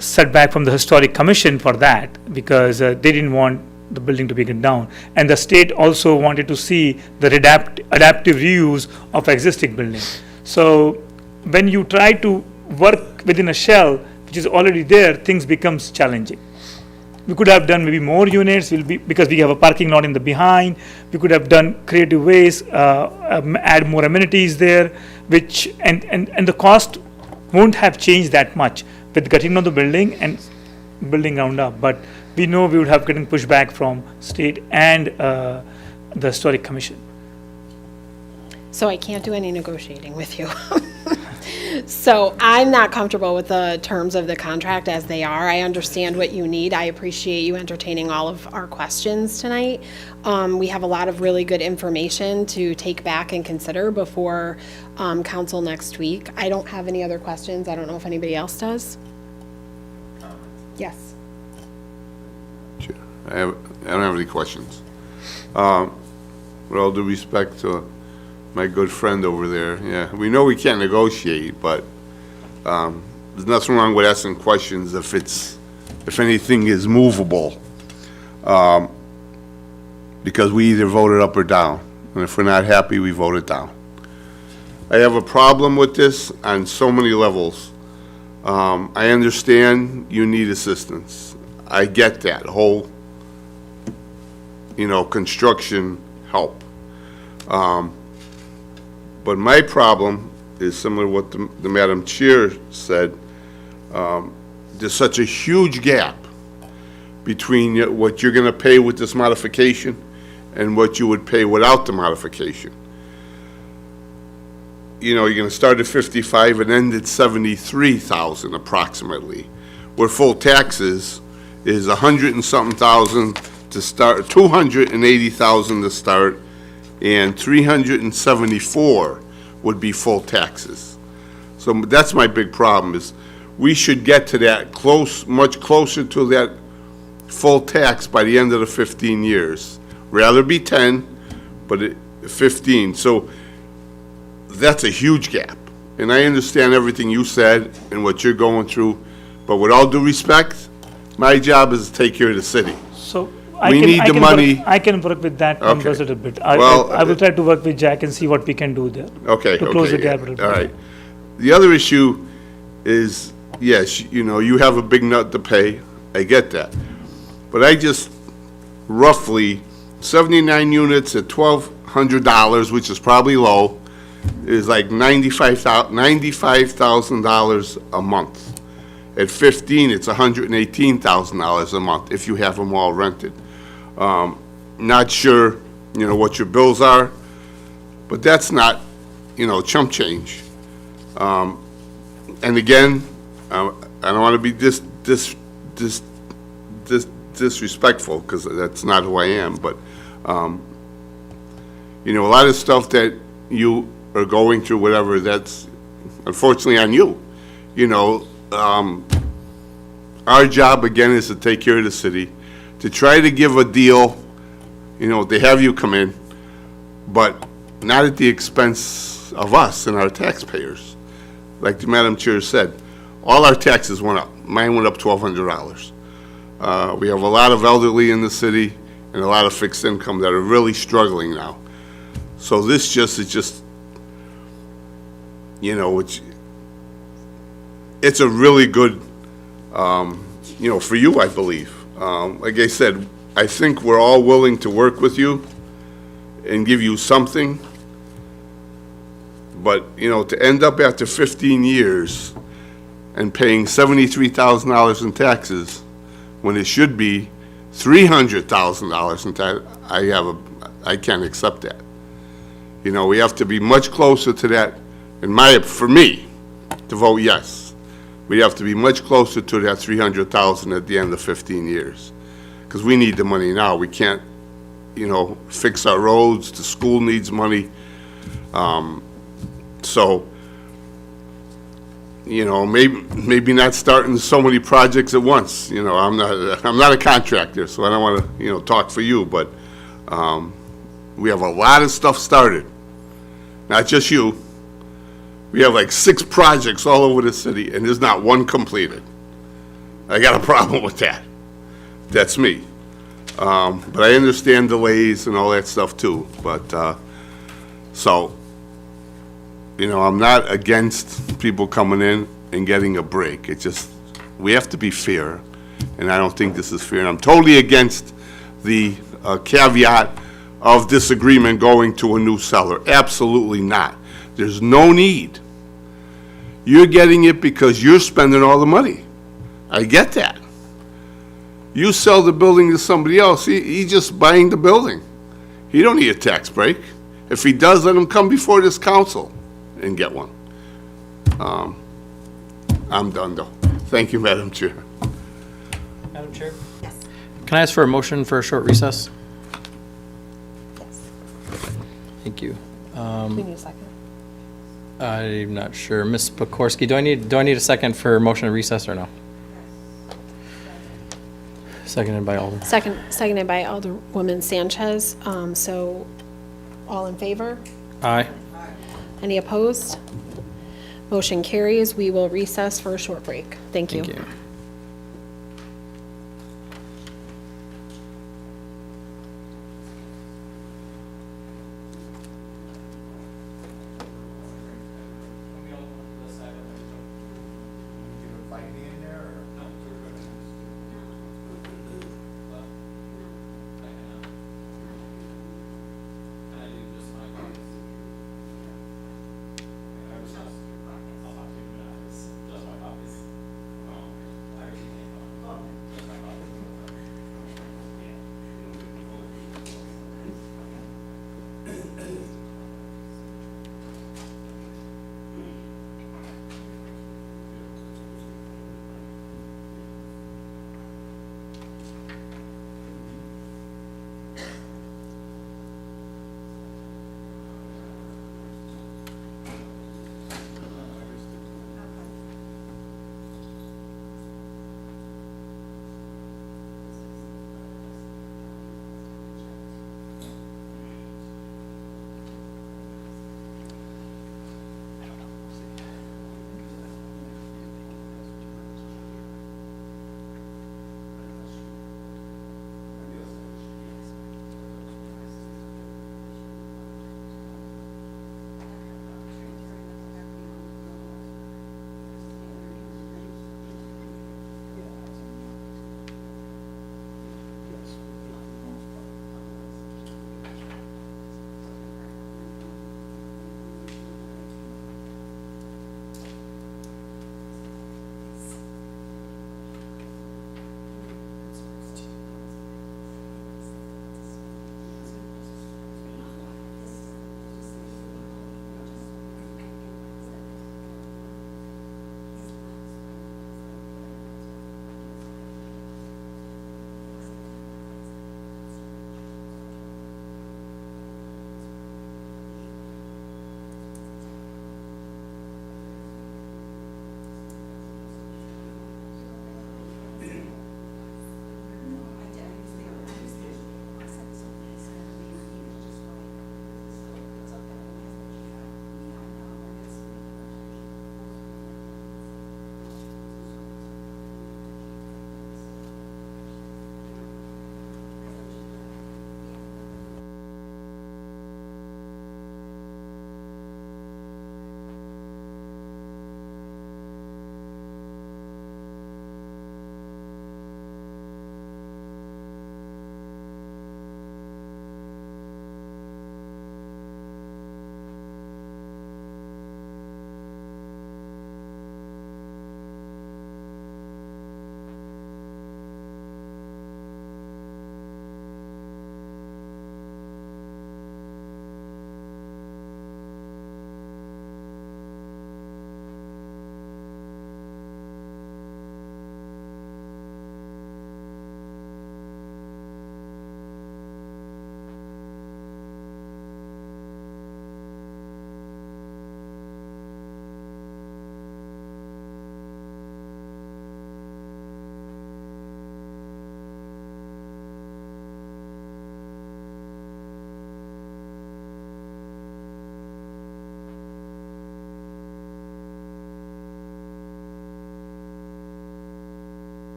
setback from the Historic Commission for that because they didn't want the building to be taken down. And the state also wanted to see the adaptive reuse of existing building. So when you try to work within a shell which is already there, things becomes challenging. We could have done maybe more units because we have a parking lot in the behind. We could have done creative ways, add more amenities there, which and the cost won't have changed that much with getting on the building and building ground up. But we know we would have getting pushback from state and the Historic Commission. So I can't do any negotiating with you. So I'm not comfortable with the terms of the contract as they are. I understand what you need. I appreciate you entertaining all of our questions tonight. We have a lot of really good information to take back and consider before council next week. I don't have any other questions. I don't know if anybody else does. Yes. I don't have any questions. With all due respect to my good friend over there, yeah, we know we can't negotiate, but there's nothing wrong with asking questions if anything is movable. Because we either vote it up or down, and if we're not happy, we vote it down. I have a problem with this on so many levels. I understand you need assistance. I get that whole, construction help. But my problem is similar to what the Madam Chair said. There's such a huge gap between what you're going to pay with this modification and what you would pay without the modification. You're going to start at 55 and end at 73,000 approximately, where full taxes is 100 and something thousand to start, 280,000 to start, and 374 would be full taxes. So that's my big problem, is we should get to that much closer to that full tax by the end of the 15 years. Rather be 10, but 15. So that's a huge gap. And I understand everything you said and what you're going through, but with all due respect, my job is to take care of the city. So We need the money. I can work with that numbers a little bit. I will try to work with Jack and see what we can do there. Okay, To close the okay, gap a little bit. all right. The other issue is, yes, you have a big nut to pay, I get that. But I just roughly, 79 units at $1,200, which is probably low, is like $95,000 a month. At 15, it's $118,000 a month if you have them all rented. Not sure, what your bills are, but that's not, chump change. And again, I don't want to be disrespectful, because that's not who I am, but, a lot of stuff that you are going through, whatever, that's unfortunately on you. Our job, again, is to take care of the city, to try to give a deal, they have you come in, but not at the expense of us and our taxpayers. Like the Madam Chair said, all our taxes went up. Mine went up $1,200. We have a lot of elderly in the city and a lot of fixed income that are really struggling now. So this it's a really good, for you, I believe. Like I said, I think we're all willing to work with you and give you something. But, to end up after 15 years and paying $73,000 in taxes when it should be $300,000 in tax, I can't accept that. You know, we have to be much closer to that, for me, to vote yes. We have to be much closer to that 300,000 at the end of 15 years. Because we need the money now. We can't, you know, fix our roads, the school needs money. So, you know, maybe not starting so many projects at once. You know, I'm not a contractor, so I don't want to, you know, talk for you, but we have a lot of stuff started. Not just you. We have like 6 projects all over the city, and there's not one completed. I got a problem with that. That's me. But I understand delays and all that stuff too. But, so, you know, I'm not against people coming in and getting a break. It's just, we have to be fair, and I don't think this is fair. And I'm totally against the caveat of this agreement going to a new seller. Absolutely not. There's no need. You're getting it because you're spending all the money. I get that. You sell the building to somebody else, he's just buying the building. He don't need a tax break. If he does, let him come before this council and get one. I'm done, though. Thank you, Madam Chair. Madam Chair? Can I ask for a motion for a short recess? Thank you. We need a second. I'm not sure. Ms. Pecorski, do I need a second for motion to recess or no? Seconded by Alder. Seconded by Alderwoman Sanchez. So, all in favor? Aye. Any opposed? Motion carries. We will recess for a short break. Thank you. Thank you.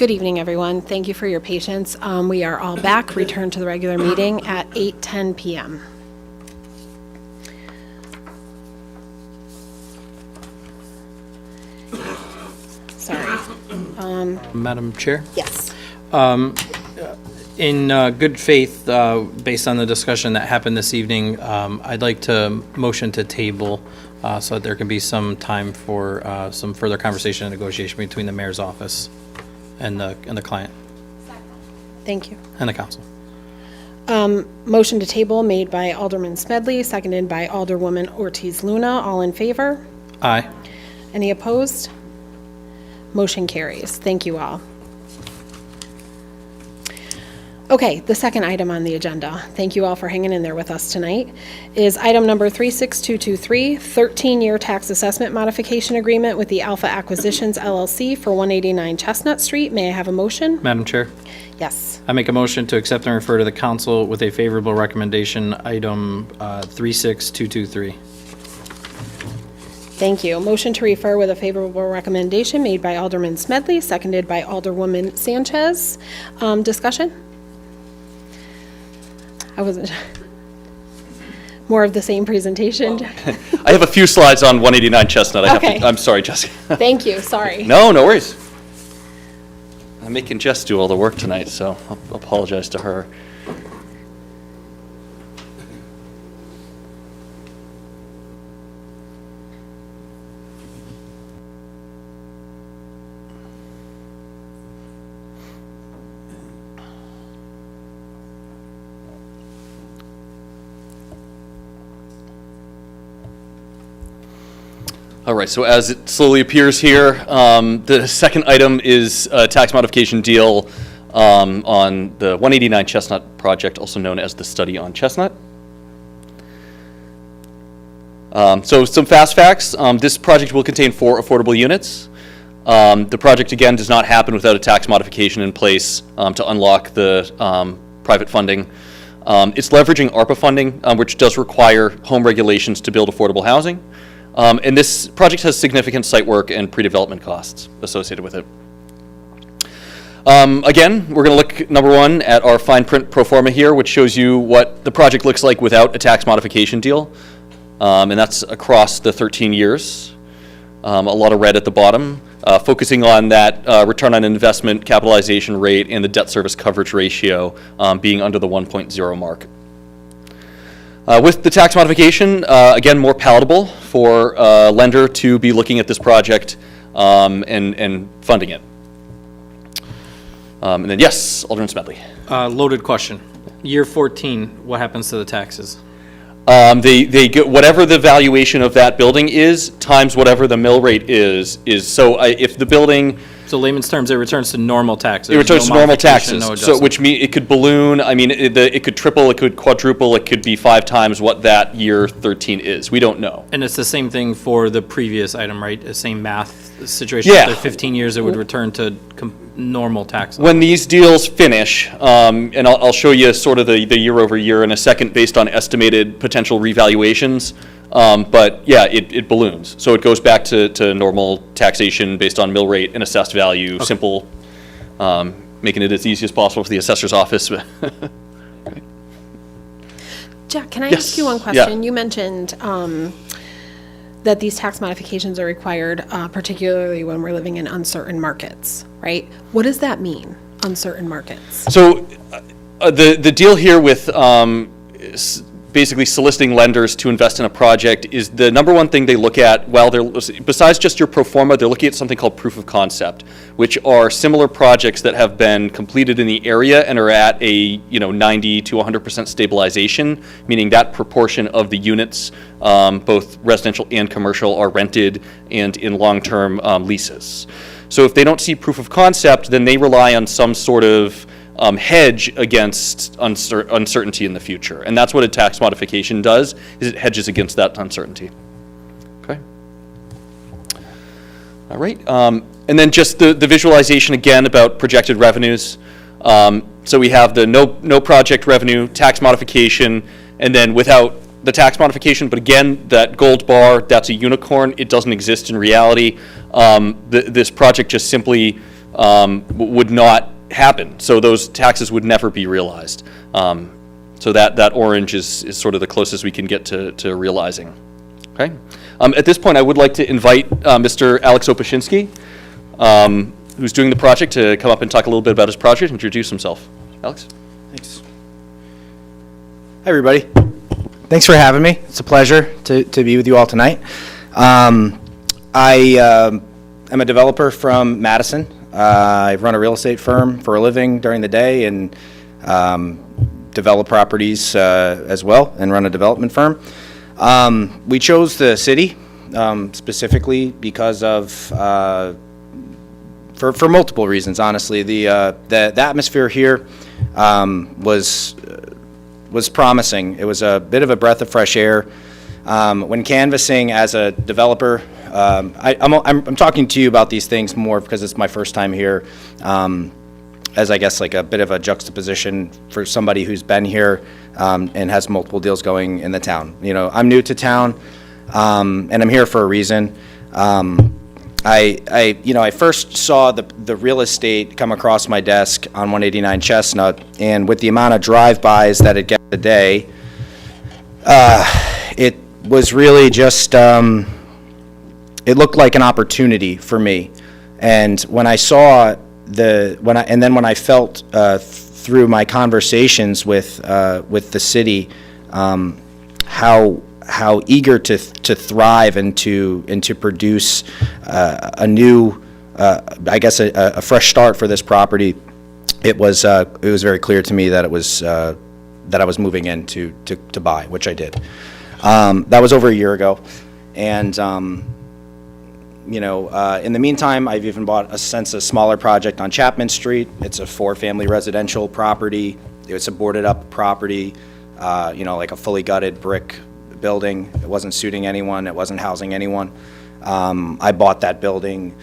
Good evening, everyone. Thank you for your patience. We are all back, returned to the regular meeting at 8:10 PM. Sorry. Madam Chair? Yes. In good faith, based on the discussion that happened this evening, I'd like to motion to table so that there can be some time for some further conversation and negotiation between the mayor's office and the client Thank you. and the council. Motion to table made by Alderman Smedley, seconded by Alderwoman Ortiz Luna. All in favor? Aye. Any opposed? Motion carries. Thank you all. Okay, the second item on the agenda, thank you all for hanging in there with us tonight, is item number 36223, 13-year tax assessment modification agreement with the Alpha Acquisitions LLC for 189 Chestnut Street. May I have a motion? Madam Chair, Yes. I make a motion to accept and refer to the council with a favorable recommendation, item 36223. Thank you. Motion to refer with a favorable recommendation made by Alderman Smedley, seconded by Alderwoman Sanchez. Discussion? I wasn't, more of the same presentation? I have a few slides on 189 Chestnut. Okay. I'm sorry, Jessica. Thank you, sorry. No worries. I'm making Jess do all the work tonight, so I'll apologize to her. All right, so as it slowly appears here, the second item is a tax modification deal on the 189 Chestnut project, also known as the Study on Chestnut. So some fast facts. This project will contain 4 affordable units. The project, again, does not happen without a tax modification in place to unlock the private funding. It's leveraging ARPA funding, which does require home regulations to build affordable housing. And this project has significant site work and pre-development costs associated with it. Again, we're going to look, number one, at our fine print pro forma here, which shows you what the project looks like without a tax modification deal. And that's across the 13 years. A lot of red at the bottom, focusing on that return on investment capitalization rate and the debt service coverage ratio being under the 1.0 mark. With the tax modification, again, more palatable for a lender to be looking at this project and funding it. And then, yes, Alderman Smedley. Loaded question. Year 14, what happens to the taxes? They get whatever the valuation of that building is times whatever the mill rate is. So if the building, So layman's terms, it returns to normal taxes. it returns no to normal modification, taxes. no So adjustment. which means it could balloon. I mean, it could triple, it could quadruple, it could be 5 times what that year 13 is. We don't know. And it's the same thing for the previous item, right? The same math situation. Yeah. After 15 years, it would return to normal taxes. When these deals finish, and I'll show you sort of the year over year in a second based on estimated potential revaluations, but yeah, it balloons. So it goes back to normal taxation based on mill rate and assessed value, simple, making it as easy as possible for the assessor's office. Jack, can I Yes, ask you one yeah. question? You mentioned that these tax modifications are required, particularly when we're living in uncertain markets, right? What does that mean, uncertain markets? So the deal here with basically soliciting lenders to invest in a project is the number one thing they look at while they're, besides just your pro forma, they're looking at something called proof of concept, which are similar projects that have been completed in the area and are at a 90 to 100% stabilization, meaning that proportion of the units, both residential and commercial, are rented and in long-term leases. So if they don't see proof of concept, then they rely on some sort of hedge against uncertainty in the future. And that's what a tax modification does, is it hedges against that uncertainty. Okay? All right. And then just the visualization again about projected revenues. So we have the no project revenue, tax modification, and then without the tax modification, but again, that gold bar, that's a unicorn. It doesn't exist in reality. This project just simply would not happen. So those taxes would never be realized. So that orange is sort of the closest we can get to realizing. Okay? At this point, I would like to invite Mr. Alex Opashinsky, who's doing the project, to come up and talk a little bit about his project, introduce himself. Alex? Thanks. Hi, everybody. Thanks for having me. It's a pleasure to be with you all tonight. I am a developer from Madison. I run a real estate firm for a living during the day and develop properties as well and run a development firm. We chose the city specifically because of for multiple reasons, honestly. The atmosphere here was promising. It was a bit of a breath of fresh air. When canvassing as a developer, I'm talking to you about these things more because it's my first time here, as I guess like a bit of a juxtaposition for somebody who's been here and has multiple deals going in the town. You know, I'm new to town, and I'm here for a reason. I first saw the real estate come across my desk on 189 Chestnut, and with the amount of drive-bys that it gets a day, it was really just, it looked like an opportunity for me. And when I saw when I felt through my conversations with the city, how eager to thrive and to produce a new, I guess a fresh start for this property, it was very clear to me that it was that I was moving in to buy, which I did. That was over a year ago, and in the meantime, I've even bought a smaller project on Chapman Street. It's a 4-family residential property. It's a boarded up property, like a fully gutted brick building. It wasn't suiting anyone. It wasn't housing anyone. I bought that building,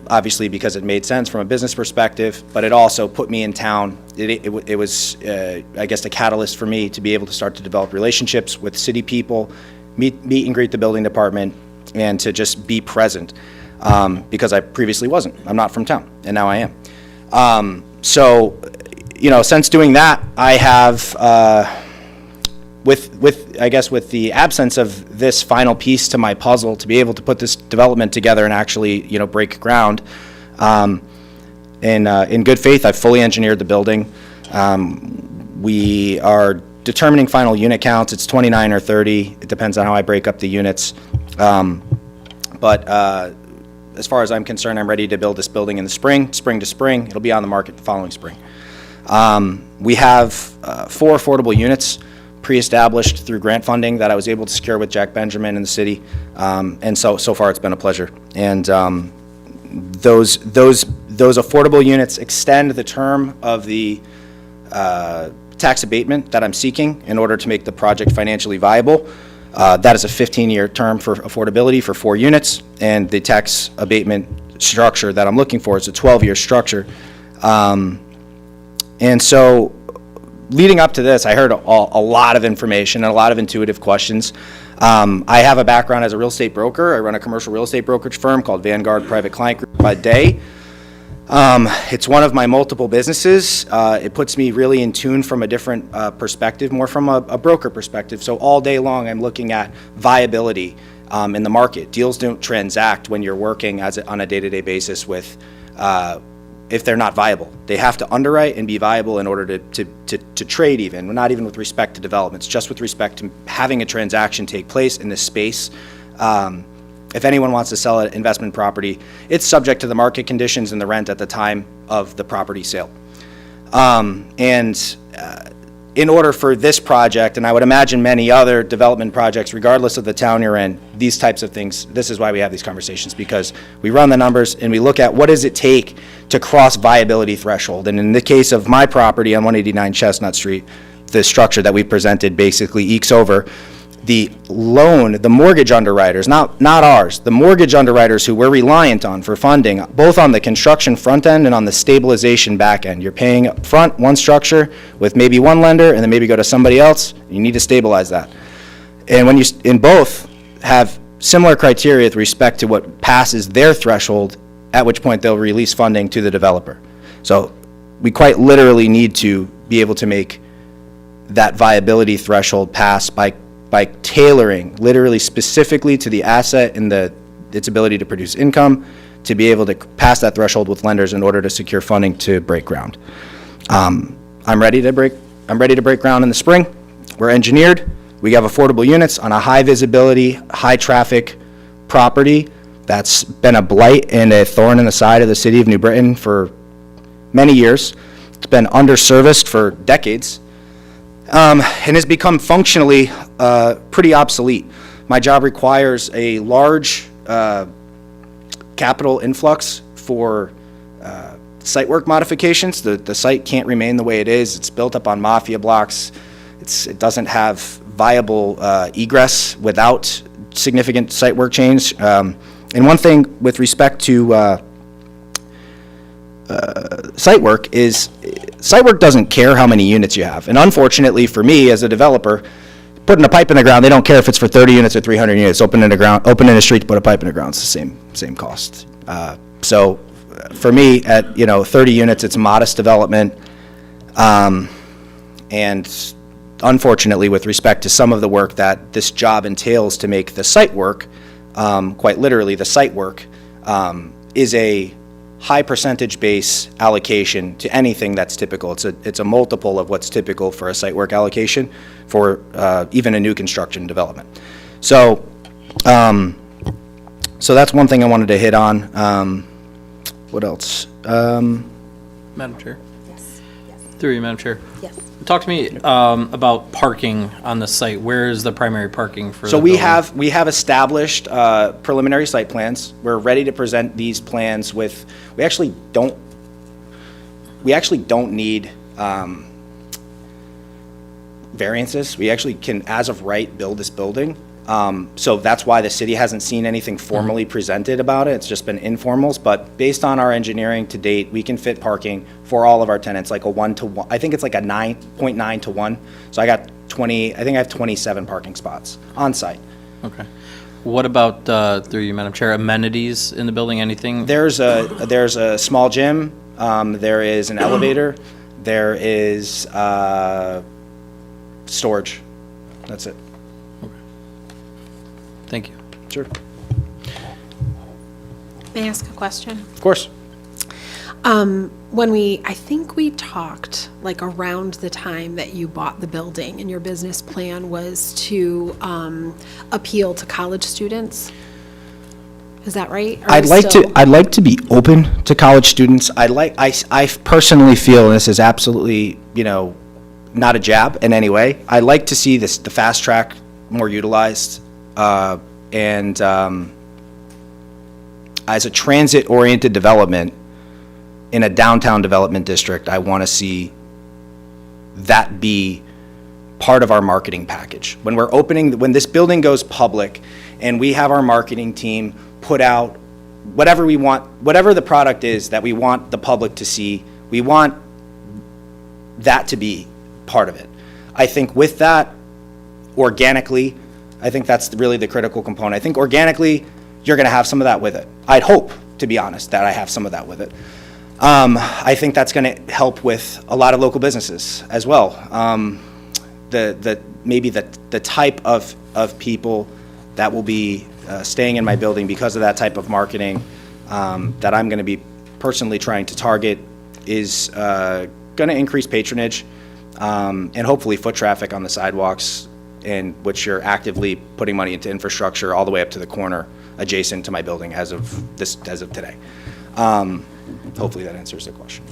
obviously because it made sense from a business perspective, but it also put me in town. It was, I guess, a catalyst for me to be able to start to develop relationships with city people, meet and greet the building department, and to just be present, because I previously wasn't. I'm not from town, and now I am. Since doing that, I have, with the absence of this final piece to my puzzle, to be able to put this development together and actually, break ground, in good faith, I've fully engineered the building. We are determining final unit counts. It's 29 or 30. It depends on how I break up the units. But as far as I'm concerned, I'm ready to build this building in the spring to spring. It'll be on the market the following spring. We have 4 affordable units pre-established through grant funding that I was able to secure with Jack Benjamin and the city. And so far it's been a pleasure. And those affordable units extend the term of the tax abatement that I'm seeking in order to make the project financially viable. That is a 15-year term for affordability for 4 units, and the tax abatement structure that I'm looking for is a 12-year structure. And so leading up to this, I heard a lot of information and a lot of intuitive questions. I have a background as a real estate broker. I run a commercial real estate brokerage firm called Vanguard Private Client Group by day. It's one of my multiple businesses. It puts me really in tune from a different perspective, more from a broker perspective. So all day long, I'm looking at viability in the market. Deals don't transact when you're working on a day-to-day basis with, if they're not viable. They have to underwrite and be viable in order to trade even, not even with respect to developments, just with respect to having a transaction take place in this space. If anyone wants to sell an investment property, it's subject to the market conditions and the rent at the time of the property sale. In order for this project, and I would imagine many other development projects, regardless of the town you're in, these types of things, this is why we have these conversations, because we run the numbers and we look at what does it take to cross viability threshold. And in the case of my property on 189 Chestnut Street, the structure that we presented basically ekes over the loan, the mortgage underwriters, not ours, the mortgage underwriters who we're reliant on for funding, both on the construction front end and on the stabilization back end. You're paying up front one structure with maybe one lender and then maybe go to somebody else. You need to stabilize that. And when you, in both, have similar criteria with respect to what passes their threshold, at which point they'll release funding to the developer. So we quite literally need to be able to make that viability threshold pass by tailoring, literally specifically to the asset and its ability to produce income, to be able to pass that threshold with lenders in order to secure funding to break ground. I'm ready to break ground in the spring. We're engineered. We have affordable units on a high visibility, high traffic property that's been a blight and a thorn in the side of the city of New Britain for many years. It's been underserviced for decades, and has become functionally pretty obsolete. My job requires a large capital influx for site work modifications. The site can't remain the way it is. It's built up on mafia blocks. It doesn't have viable egress without significant site work change. And one thing with respect to site work is site work doesn't care how many units you have. And unfortunately for me as a developer, putting a pipe in the ground, they don't care if it's for 30 units or 300 units. Opening the street to put a pipe in the ground, it's the same cost. So for me, at 30 units, it's modest development. And unfortunately, with respect to some of the work that this job entails to make the site work, quite literally, the site work is a high percentage base allocation to anything that's typical. It's a multiple of what's typical for a site work allocation for even a new construction development. So that's one thing I wanted to hit on. What else? Madam Chair? Yes. Through you, Madam Chair. Yes. Talk to me about parking on the site. Where is the primary parking for So the we building? have established preliminary site plans. We're ready to present these plans with, we actually don't need variances. We actually can, as of right, build this building. So that's why the city hasn't seen anything formally presented about it. It's just been informals, but based on our engineering to date, we can fit parking for all of our tenants, like a 1-to-1. I think it's like a 9.9 to 1. So I got 20, I think I have 27 parking spots on site. Okay. What about, through you, Madam Chair, amenities in the building, anything? There's a small gym, there is an elevator, there is storage. That's it. Thank you. Sure. May I ask a question? Of course. I think we talked, like, around the time that you bought the building, and your business plan was to appeal to college students. Is that right? Or I'd like to be open to college students. I personally feel, and this is absolutely, not a jab in any way, I'd like to see the fast track more utilized. And as a transit-oriented development in a downtown development district, I want to see that be part of our marketing package. When this building goes public and we have our marketing team put out whatever we want, whatever the product is that we want the public to see, we want that to be part of it. I think with that, organically, I think that's really the critical component. I think organically, you're going to have some of that with it. I'd hope, to be honest, that I have some of that with it. I think that's going to help with a lot of local businesses as well. Maybe the type of people that will be staying in my building because of that type of marketing that I'm going to be personally trying to target is going to increase patronage and hopefully foot traffic on the sidewalks, in which you're actively putting money into infrastructure all the way up to the corner adjacent to my building as of today. Hopefully that answers the question.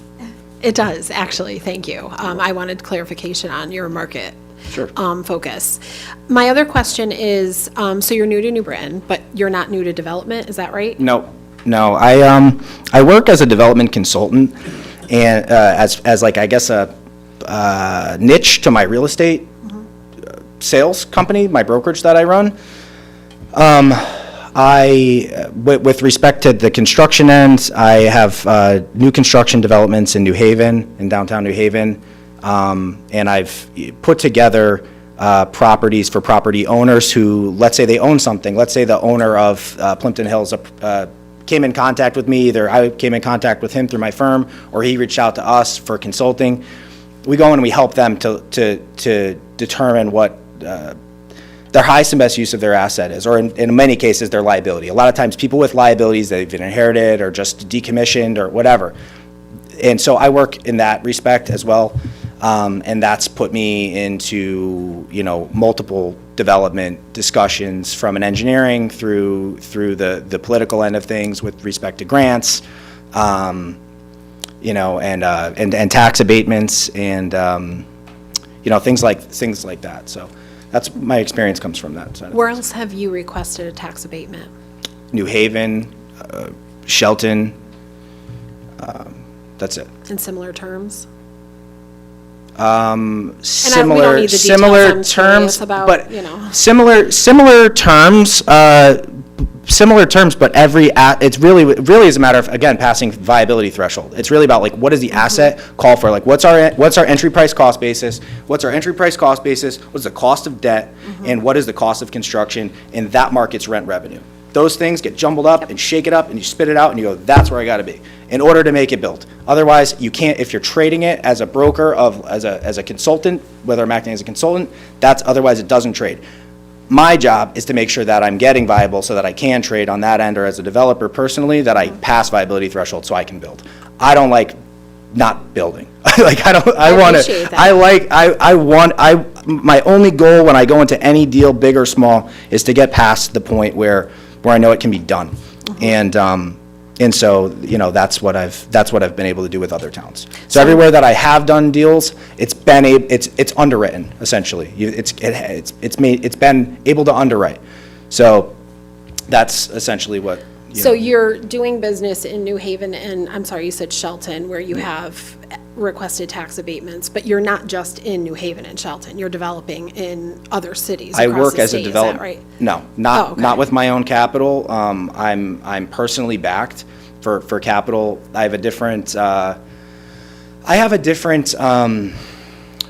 It does, actually, thank you. I wanted clarification on your market Sure. focus. My other question is, so you're new to New Britain, but you're not new to development, is that right? No. I work as a development consultant and as like, I guess, a niche to my real estate sales company, my brokerage that I run. With respect to the construction end, I have new construction developments in New Haven, in downtown New Haven, and I've put together properties for property owners who, let's say they own something. Let's say the owner of Plimpton Hills came in contact with me, either I came in contact with him through my firm, or he reached out to us for consulting. We go in and we help them to determine what their highest and best use of their asset is, or in many cases, their liability. A lot of times, people with liabilities, they've been inherited or just decommissioned or whatever. And so I work in that respect as well. And that's put me into, multiple development discussions from an engineering through the political end of things with respect to grants, and tax abatements and, things like that. So that's, my experience comes from that side. Where else have you requested a tax abatement? New Haven, Shelton, that's it. In similar terms? Similar, need the details, similar I'm curious terms, about, but you know. similar terms, but it's really is a matter of, again, passing viability threshold. It's really about like, what does the asset call for? Like, what's our entry price cost basis? What's the cost of debt? And what is the cost of construction? And that market's rent revenue. Those things get jumbled up and shake it up and you spit it out and you go, that's where I gotta be, in order to make it built. Otherwise, you can't, if you're trading it as a broker as a consultant, whether I'm acting as a consultant, otherwise it doesn't trade. My job is to make sure that I'm getting viable so that I can trade on that end, or as a developer personally, that I pass viability threshold so I can build. I don't like not building. appreciate that. My only goal when I go into any deal, big or small, is to get past the point where I know it can be done. And so, that's what I've been able to do with other towns. So everywhere that I have done deals, it's underwritten, essentially. It's been able to underwrite. So that's essentially what. So you're doing business in New Haven and, I'm sorry, you said Shelton, where you have requested tax abatements, but you're not just in New Haven and Shelton, you're developing in other cities I across work the as a state, is that developer. right? No, Oh, okay. not with my own capital. I'm personally backed for capital. I have a different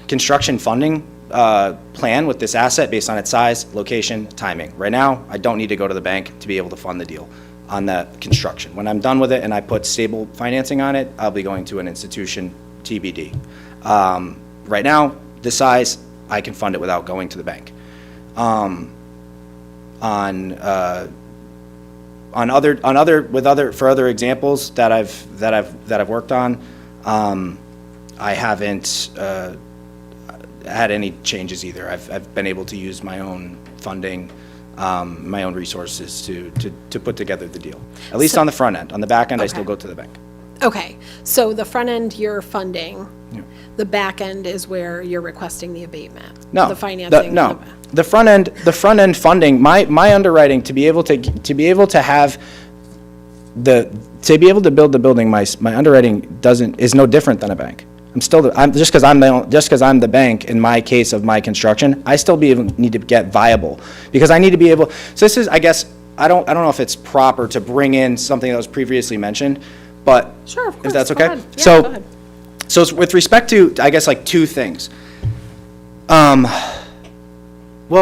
construction funding plan with this asset based on its size, location, timing. Right now, I don't need to go to the bank to be able to fund the deal on that construction. When I'm done with it and I put stable financing on it, I'll be going to an institution, TBD. Right now, this size, I can fund it without going to the bank. For other examples that I've worked on, I haven't had any changes either. I've been able to use my own funding, my own resources to put together the deal. At least on the front end. On the back end, I still Okay. go to the bank. Okay, so the front end you're funding, the back end is where you're requesting the abatement? No. The financing? No. The front end funding, my underwriting to be able to build the building, my underwriting is no different than a bank. Just because I'm the bank in my case of my construction, I still need to get viable, because I need to be able, so this is, I guess, I don't know if it's proper to bring in something that was previously mentioned, but Sure, of course. if that's Go okay? ahead. Yeah, go ahead. So with respect to, I guess, like two things. Well,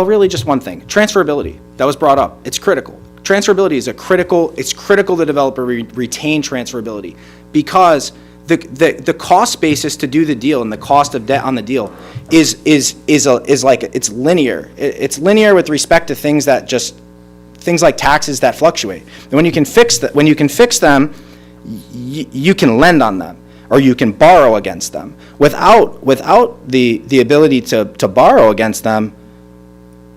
really just one thing. Transferability, that was brought up. It's critical. Transferability is it's critical the developer retain transferability, because the cost basis to do the deal and the cost of debt on the deal is like, it's linear. It's linear with respect to things like taxes that fluctuate. And when you can fix them, you can lend on them, or you can borrow against them. Without the ability to borrow against them,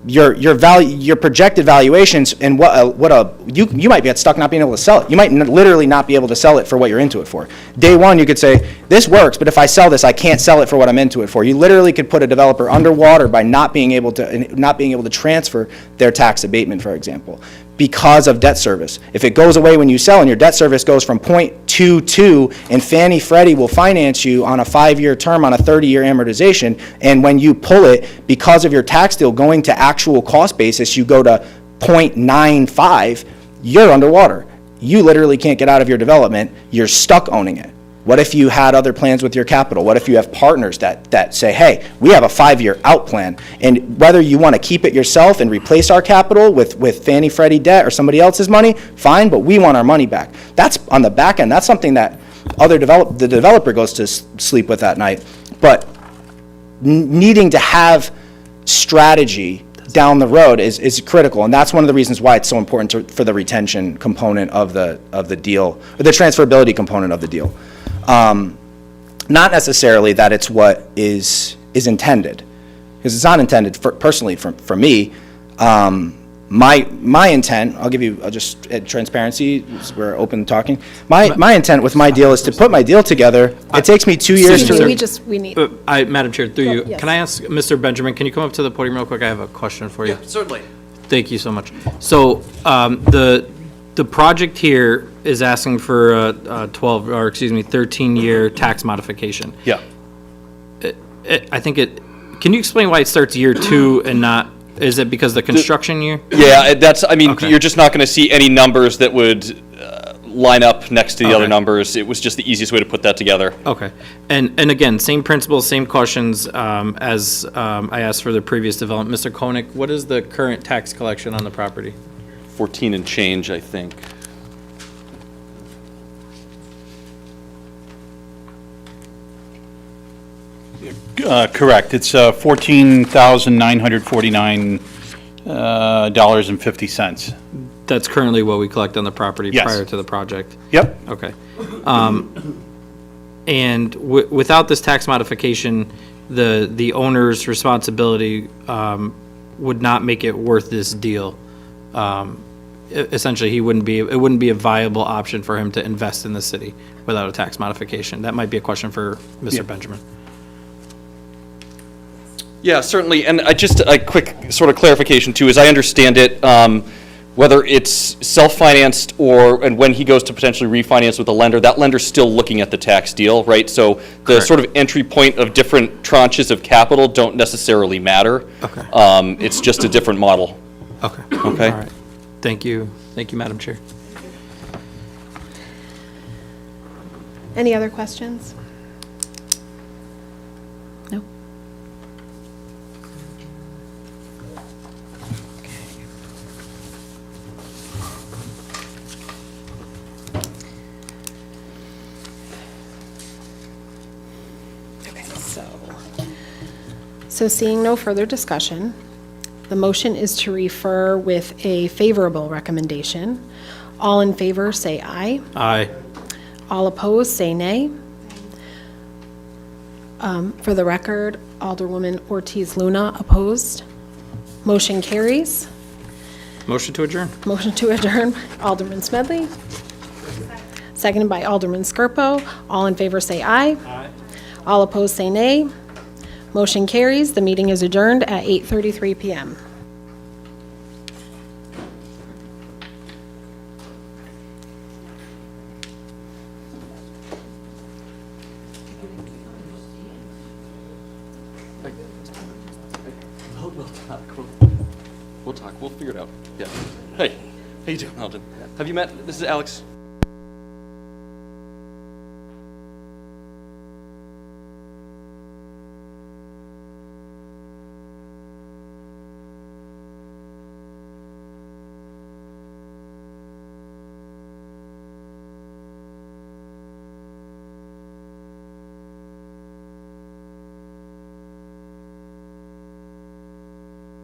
your projected valuations and you might get stuck not being able to sell it. You might literally not be able to sell it for what you're into it for. Day one, you could say, this works, but if I sell this, I can't sell it for what I'm into it for. You literally could put a developer underwater by not being able to transfer their tax abatement, for example, because of debt service. If it goes away when you sell and your debt service goes from 0.22, and Fannie Freddie will finance you on a 5-year term on a 30-year amortization, and when you pull it, because of your tax deal going to actual cost basis, you go to 0.95, you're underwater. You literally can't get out of your development. You're stuck owning it. What if you had other plans with your capital? What if you have partners that say, hey, we have a 5-year out plan, and whether you want to keep it yourself and replace our capital with Fannie Freddie debt or somebody else's money, fine, but we want our money back. That's on the back end. That's something that the developer goes to sleep with at night. But needing to have strategy down the road is critical, and that's one of the reasons why it's so important for the retention component of the deal, or the transferability component of the deal. Not necessarily that it's what is intended, because it's not intended personally for me. My intent, I'll give you just transparency, we're open talking. My intent with my deal is to put my deal together. It takes me 2 years to. We need, Madam Chair, through you, yes. can I ask Mr. Benjamin, can you come up to the podium real quick? I have a question for you. Certainly. Thank you so much. So, the project here is asking for a 13-year tax modification. Yeah. I think can you explain why it starts year 2 and not, is it because the construction year? Yeah, Okay. you're just not going to see any numbers that would line up next to the other Okay. numbers. It was just the easiest way to put that together. Okay. And again, same principles, same questions as I asked for the previous development. Mr. Koenig, what is the current tax collection on the property? 14 and change, I think. Correct. It's $14,949.50. That's currently what we collect on the property Yes. prior to the project? Yep. Okay. And without this tax modification, the owner's responsibility would not make it worth this deal. Essentially, it wouldn't be a viable option for him to invest in the city without a tax modification. That might be a question for Mr. Benjamin. Yeah, certainly, and just a quick sort of clarification too, as I understand it, whether it's self-financed and when he goes to potentially refinance with a lender, that lender's still looking at the tax deal, right? So the Correct. sort of entry point of different tranches of capital don't necessarily matter. Okay. It's just a different model. Okay. Okay. All right. Thank you, Madam Chair. any other questions? No? Okay, so seeing no further discussion, the motion is to refer with a favorable recommendation. All in favor, say aye. Aye. All opposed, say nay. For the record, Alderwoman Ortiz Luna opposed. Motion carries. Motion to adjourn. Motion to adjourn, Alderman Smedley. Seconded by Alderman Skirpo. All in favor, say aye. Aye. All opposed, say nay. Motion carries. The meeting is adjourned at 8:33 PM. We'll talk. We'll figure it out. Yeah. Hey, how you doing, Alden? Have you met? This is Alex.